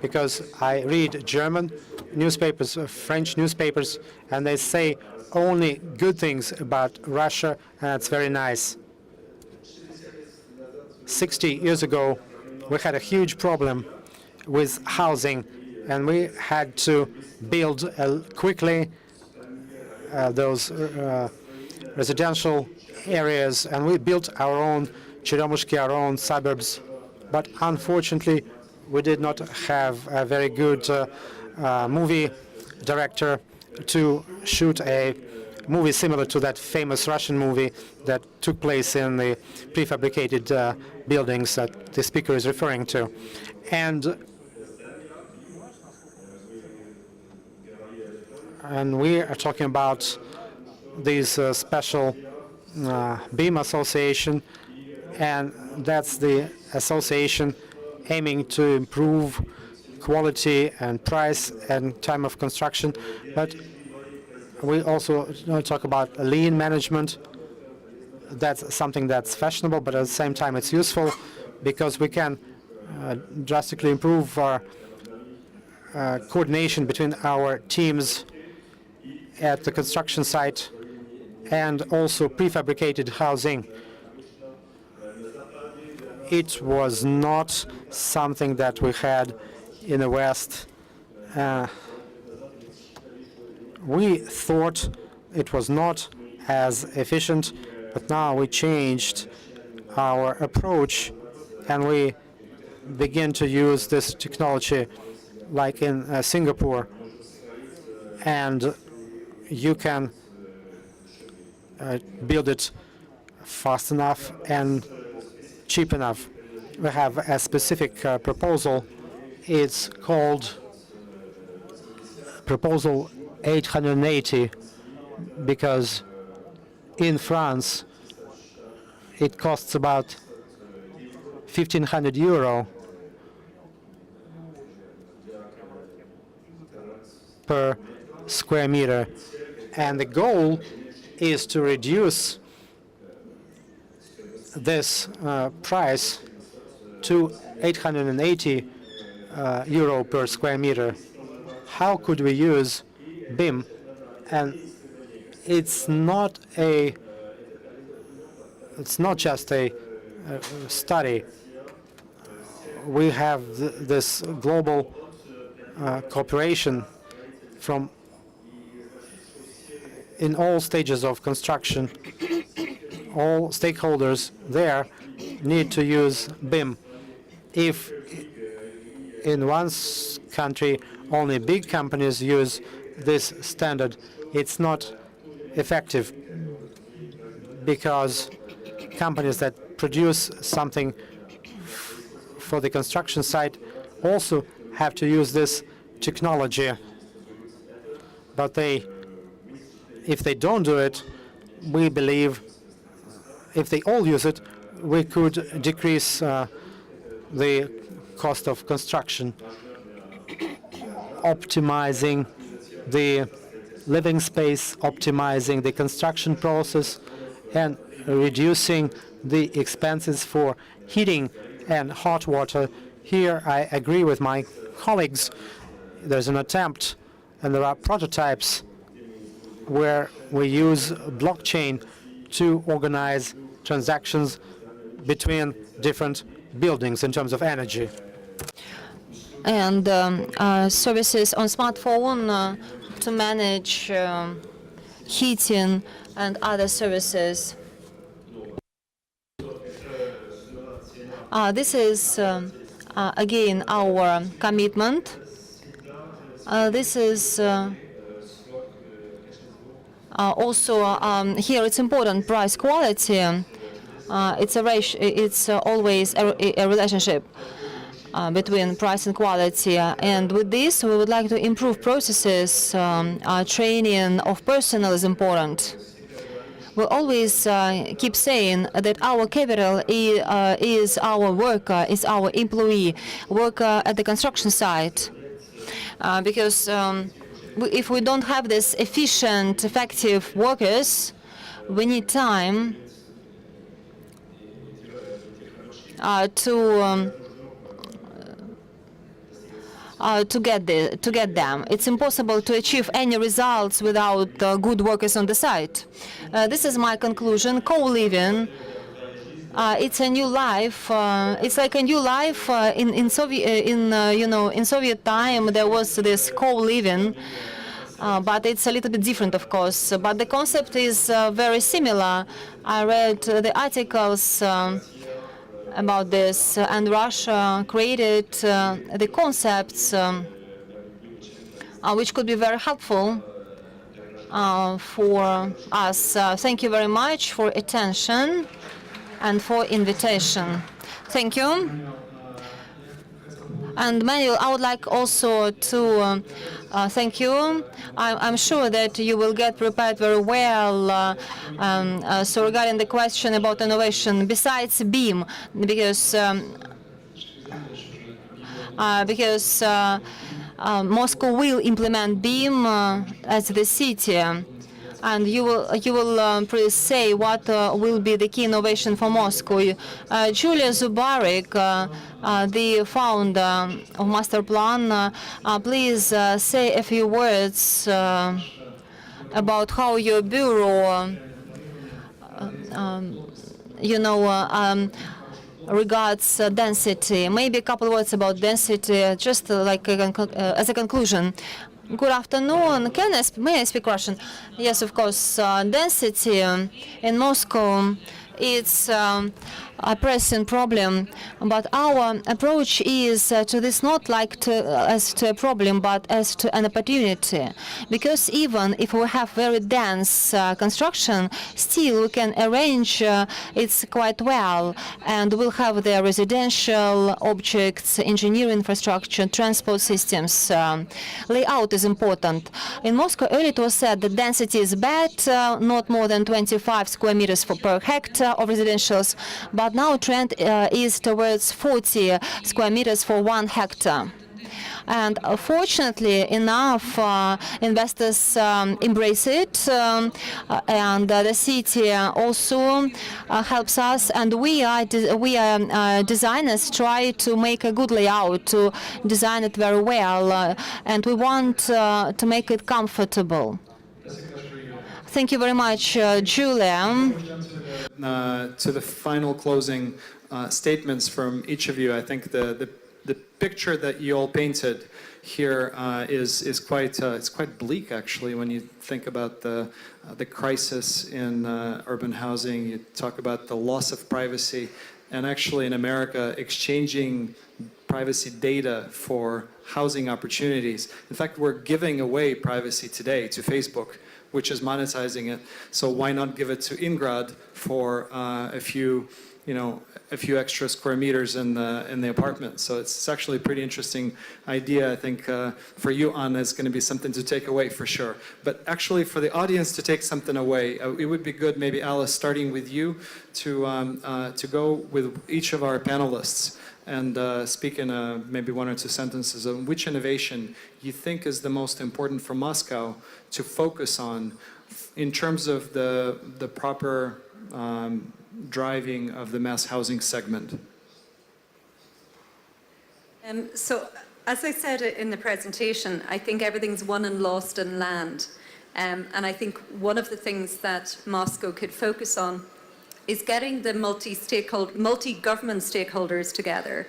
because I read German newspapers, French newspapers, and they say only good things about Russia, and that's very nice. 60 years ago, we had a huge problem with housing, and we had to build quickly those residential areas, and we built our own Cheremушки, our own suburbs. But unfortunately, we did not have a very good movie director to shoot a movie similar to that famous Russian movie that took place in the prefabricated buildings that the speaker is referring to. And we are talking about this special BIM association, and that's the association aiming to improve quality and price and time of construction. But we also talk about lean management. That's something that's fashionable, but at the same time it's useful, because we can drastically improve our coordination between our teams at the construction site, and also prefabricated housing. It was not something that we had in the West. We thought it was not as efficient, but now we changed our approach, and we begin to use this technology like in Singapore. And you can build it fast enough and cheap enough. We have a specific proposal. It's called Proposal 880, because in France it costs about 1,500 euro per square meter. And the goal is to reduce this price to 880 euro per square meter. How could we use BIM? And it's not just a study. We have this global cooperation from in all stages of construction. All stakeholders there need to use BIM. If in one country only big companies use this standard, it's not effective, because companies that produce something for the construction site also have to use this technology. But if they don't do it, we believe if they all use it, we could decrease the cost of construction, optimizing the living space, optimizing the construction process, and reducing the expenses for heating and hot water. Here I agree with my colleagues. There's an attempt, and there are prototypes where we use blockchain to organize transactions between different buildings in terms of energy. And services on smartphone to manage heating and other services. This is, again, our commitment. This is also, here it's important, price quality. It's always a relationship between price and quality. And with this, we would like to improve processes. Training of personnel is important. We always keep saying that our capital is our worker, is our employee, worker at the construction site. Because if we don't have this efficient, effective workers, we need time to get them. It's impossible to achieve any results without good workers on the site. This is my conclusion. Co-living, it's a new life. It's like a new life. In Soviet time there was this co-living, but it's a little bit different, of course. But the concept is very similar. I read the articles about this, and Russia created the concepts which could be very helpful for us. Thank you very much for attention and for invitation. Thank you. And Manuel, I would like also to thank you. I'm sure that you will get prepared very well. So regarding the question about innovation, besides BEAM, because Moscow will implement BEAM as the city. And you will please say what will be the key innovation for Moscow. Julia Zubarik, the founder of Master Plan, please say a few words about how your bureau, regards density. Maybe a couple of words about density, just like as a conclusion. Good afternoon. May I speak Russian? Yes, of course. Density in Moscow, it's a pressing problem, but our approach is to this not like as to a problem, but as to an opportunity. Because even if we have very dense construction, still we can arrange it quite well, and we'll have the residential objects, engineering infrastructure, transport systems. Layout is important. In Moscow, earlier it was said that density is bad, not more than 25 square meters per hectare of residentials, but now trend is towards 40 square meters for 1 hectare. And fortunately enough, investors embrace it, and the city also helps us. And we are designers try to make a good layout, to design it very well, and we want to make it comfortable. Thank you very much, Julia. To the final closing statements from each of you, I think the picture that you all painted here is quite it's quite bleak, actually, when you think about the crisis in urban housing. You talk about the loss of privacy, and actually in America, exchanging privacy data for housing opportunities. In fact, we're giving away privacy today to Facebook, which is monetizing it. So why not give it to Ingrad for a few extra square meters in the apartment? So it's actually a pretty interesting idea. I think for you, Anna, it's going to be something to take away for sure. But actually, for the audience to take something away, it would be good, maybe Alice, starting with you, to go with each of our panelists and speak in maybe 1 or 2 sentences on which innovation you think is the most important for Moscow to focus on in terms of the proper driving of the mass housing segment. So, as I said in the presentation, I think everything's won and lost in land. And I think one of the things that Moscow could focus on is getting the multi-government stakeholders together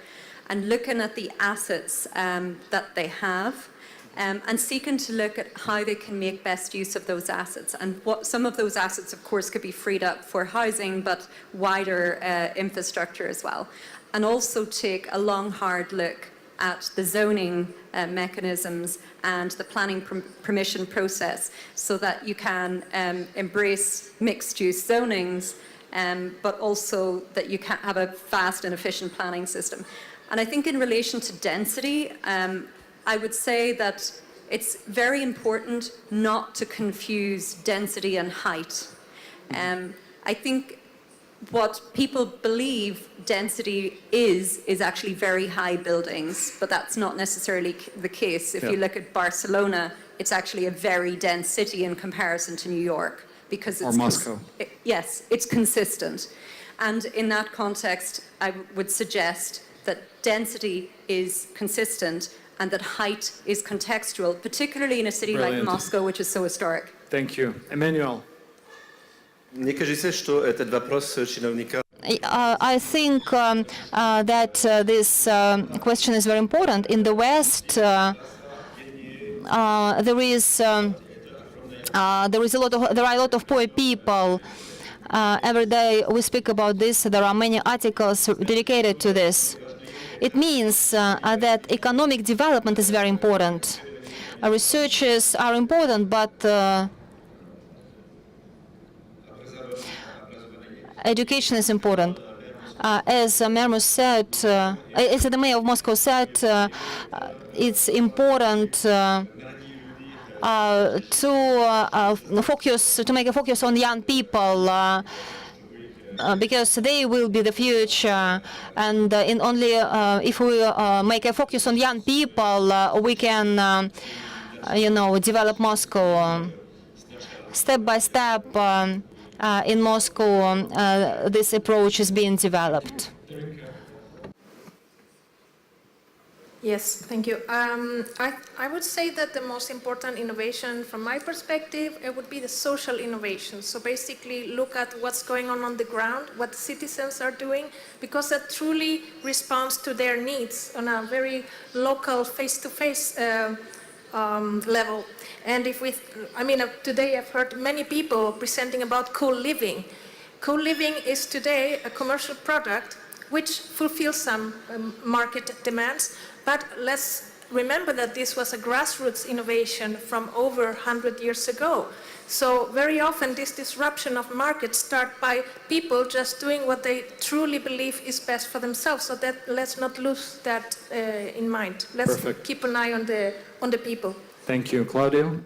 and looking at the assets that they have and seeking to look at how they can make best use of those assets. And what some of those assets, of course, could be freed up for housing, but wider infrastructure as well. And also take a long, hard look at the zoning mechanisms and the planning permission process so that you can embrace mixed-use zonings, but also that you can have a fast and efficient planning system. And I think in relation to density, I would say that it's very important not to confuse density and height. I think what people believe density is actually very high buildings, but that's not necessarily the case. If you look at Barcelona, it's actually a very dense city in comparison to New York, because it's... Or Moscow. Yes, it's consistent. And in that context, I would suggest that density is consistent and that height is contextual, particularly in a city like Moscow, which is so historic. Thank you. Emmanuel. Мне кажется, что этот вопрос чиновника. I think that this question is very important. In the West, there are a lot of poor people. Every day we speak about this. There are many articles dedicated to this. It means that economic development is very important. Researches are important, but education is important. As the mayor of Moscow said, it's important to make a focus on young people because they will be the future. And if we make a focus on young people, we can, develop Moscow step by step. In Moscow, this approach is being developed. Yes, thank you. I would say that the most important innovation from my perspective, it would be the social innovation. So basically look at what's going on the ground, what citizens are doing, because that truly responds to their needs on a very local, face-to-face level. And today I've heard many people presenting about co-living. Co-living is today a commercial product which fulfills some market demands, but let's remember that this was a grassroots innovation from over 100 years ago. So very often this disruption of markets starts by people just doing what they truly believe is best for themselves. So that let's not lose that in mind. Let's keep an eye on the people. Thank you. Claudio?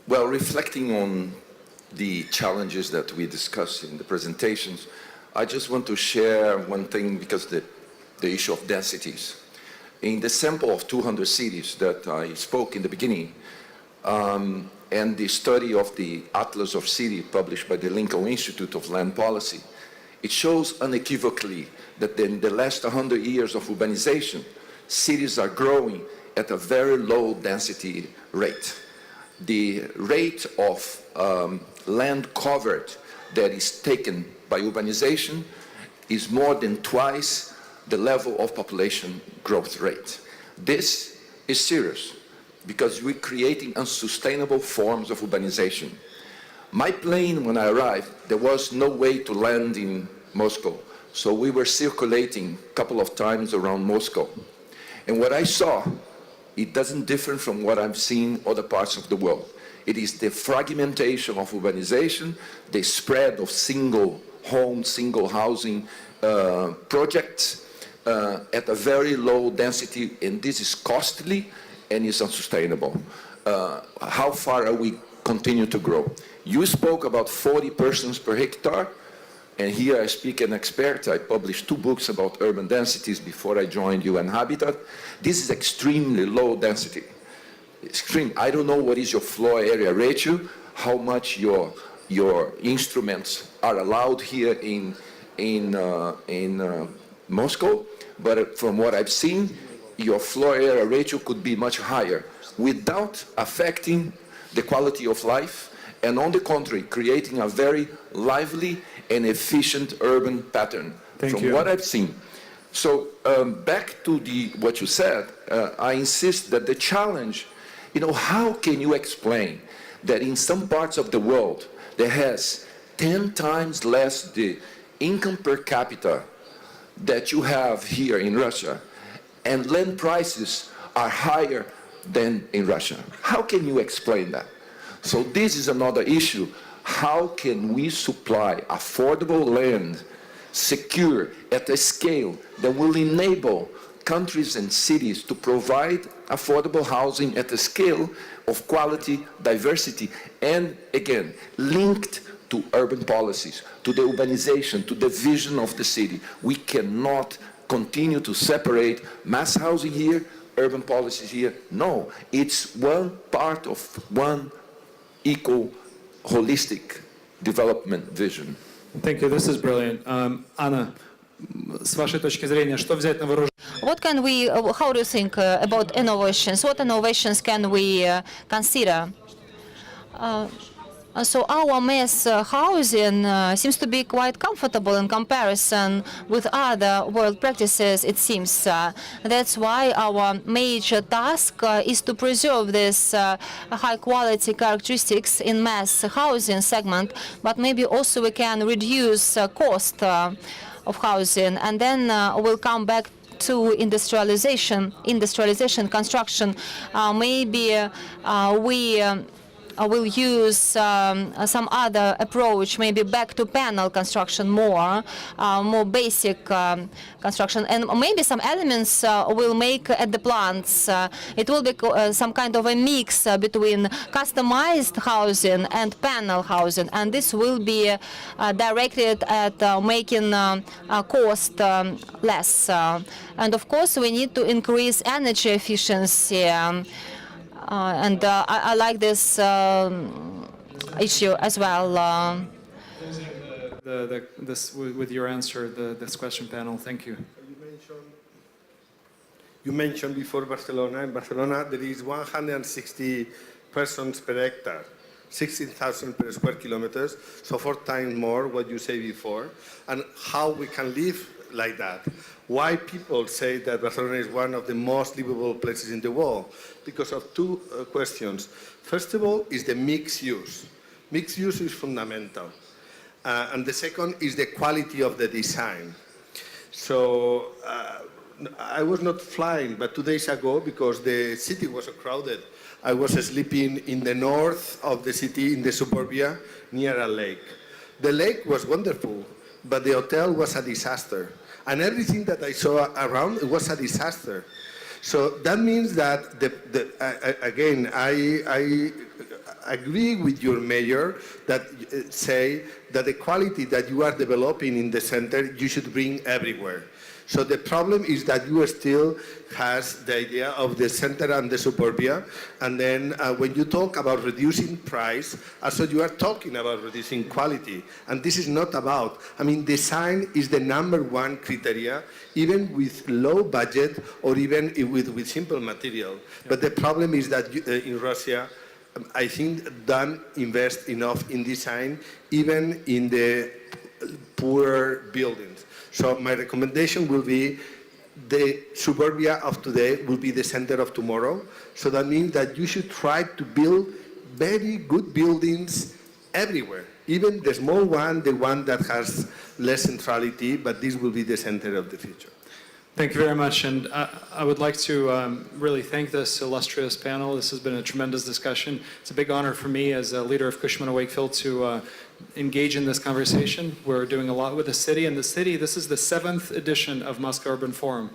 Well, reflecting on the challenges that we discussed in the presentations, I just want to share one thing, because the issue of densities. In the sample of 200 cities that I spoke in the beginning, and the study of the Atlas of Cities published by the Lincoln Institute of Land Policy, it shows unequivocally that in the last 100 years of urbanization, cities are growing at a very low density rate. The rate of land covered that is taken by urbanization is more than twice the level of population growth rate. This is serious because we're creating unsustainable forms of urbanization. My plane, when I arrived, there was no way to land in Moscow. So we were circulating a couple of times around Moscow. And what I saw, it doesn't differ from what I've seen in other parts of the world. It is the fragmentation of urbanization, the spread of single home, single housing projects at a very low density, and this is costly and is unsustainable. How far are we continue to grow? You spoke about 40 persons per hectare, and here I speak an expert. I published 2 books about urban densities before I joined UN Habitat. This is extremely low density. Extreme. I don't know what is your floor area ratio, how much your instruments are allowed here in Moscow, but from what I've seen, your floor area ratio could be much higher without affecting the quality of life, and on the contrary, creating a very lively and efficient urban pattern. Thank from you. what I've seen. So back to what you said, I insist that the challenge, how can you explain that in some parts of the world that has 10 times less the income per capita that you have here in Russia, and land prices are higher than in Russia? How can you explain that? So this is another issue. How can we supply affordable land, secure, at a scale that will enable countries and cities to provide affordable housing at a scale of quality, diversity, and again, linked to urban policies, to the urbanization, to the vision of the city. We cannot continue to separate mass housing here, urban policies here. No, it's one part of one equal, holistic development vision. Thank you. This is brilliant. Anna, с вашей точки зрения, что взять на вооружение? How do you think about innovations? What innovations can we consider? So our mass housing seems to be quite comfortable in comparison with other world practices, it seems. That's why our major task is to preserve this high-quality characteristics in mass housing segment, but maybe also we can reduce cost of housing, and then we'll come back to industrialization, construction. Maybe we will use some other approach, maybe back to panel construction more basic construction, and maybe some elements will make at the plants. It will be some kind of a mix between customized housing and panel housing, and this will be directed at making cost less. And of course, we need to increase energy efficiency. And I like this issue as well. With your answer, this question panel. Thank you. You mentioned before Barcelona. In Barcelona, there is 160 persons per hectare, 16,000 per square kilometers, so 4 times more what you say before. And how we can live like that. Why people say that Barcelona is one of the most livable places in the world? Because of 2 questions. First of all is the mixed use. Mixed use is fundamental. And the second is the quality of the design. So I was not flying, but 2 days ago, because the city was so crowded, I was sleeping in the north of the city, in the suburbia, near a lake. The lake was wonderful, but the hotel was a disaster. And everything that I saw around, it was a disaster. So that means that, again, I agree with your mayor that say that the quality that you are developing in the center, you should bring everywhere. So the problem is that you still has the idea of the center and the suburbia, and then when you talk about reducing price, also you are talking about reducing quality, and this is not about, design is the #1 criteria, even with low budget or even with simple material. But the problem is that in Russia, I think don't invest enough in design, even in the poorer buildings. So my recommendation will be the suburbia of today will be the center of tomorrow. So that means that you should try to build very good buildings everywhere, even the small one, the one that has less centrality, but this will be the center of the future. Thank you very much, and I would like to really thank this illustrious panel. This has been a tremendous discussion. It's a big honor for me as a leader of Cushman & Wakefield to engage in this conversation. We're doing a lot with the city, and this is the 7th edition of Moscow Urban Forum.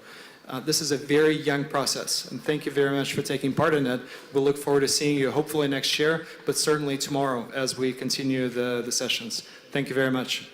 This is a very young process, and thank you very much for taking part in it. We'll look forward to seeing you hopefully next year, but certainly tomorrow as we continue the sessions. Thank you very much.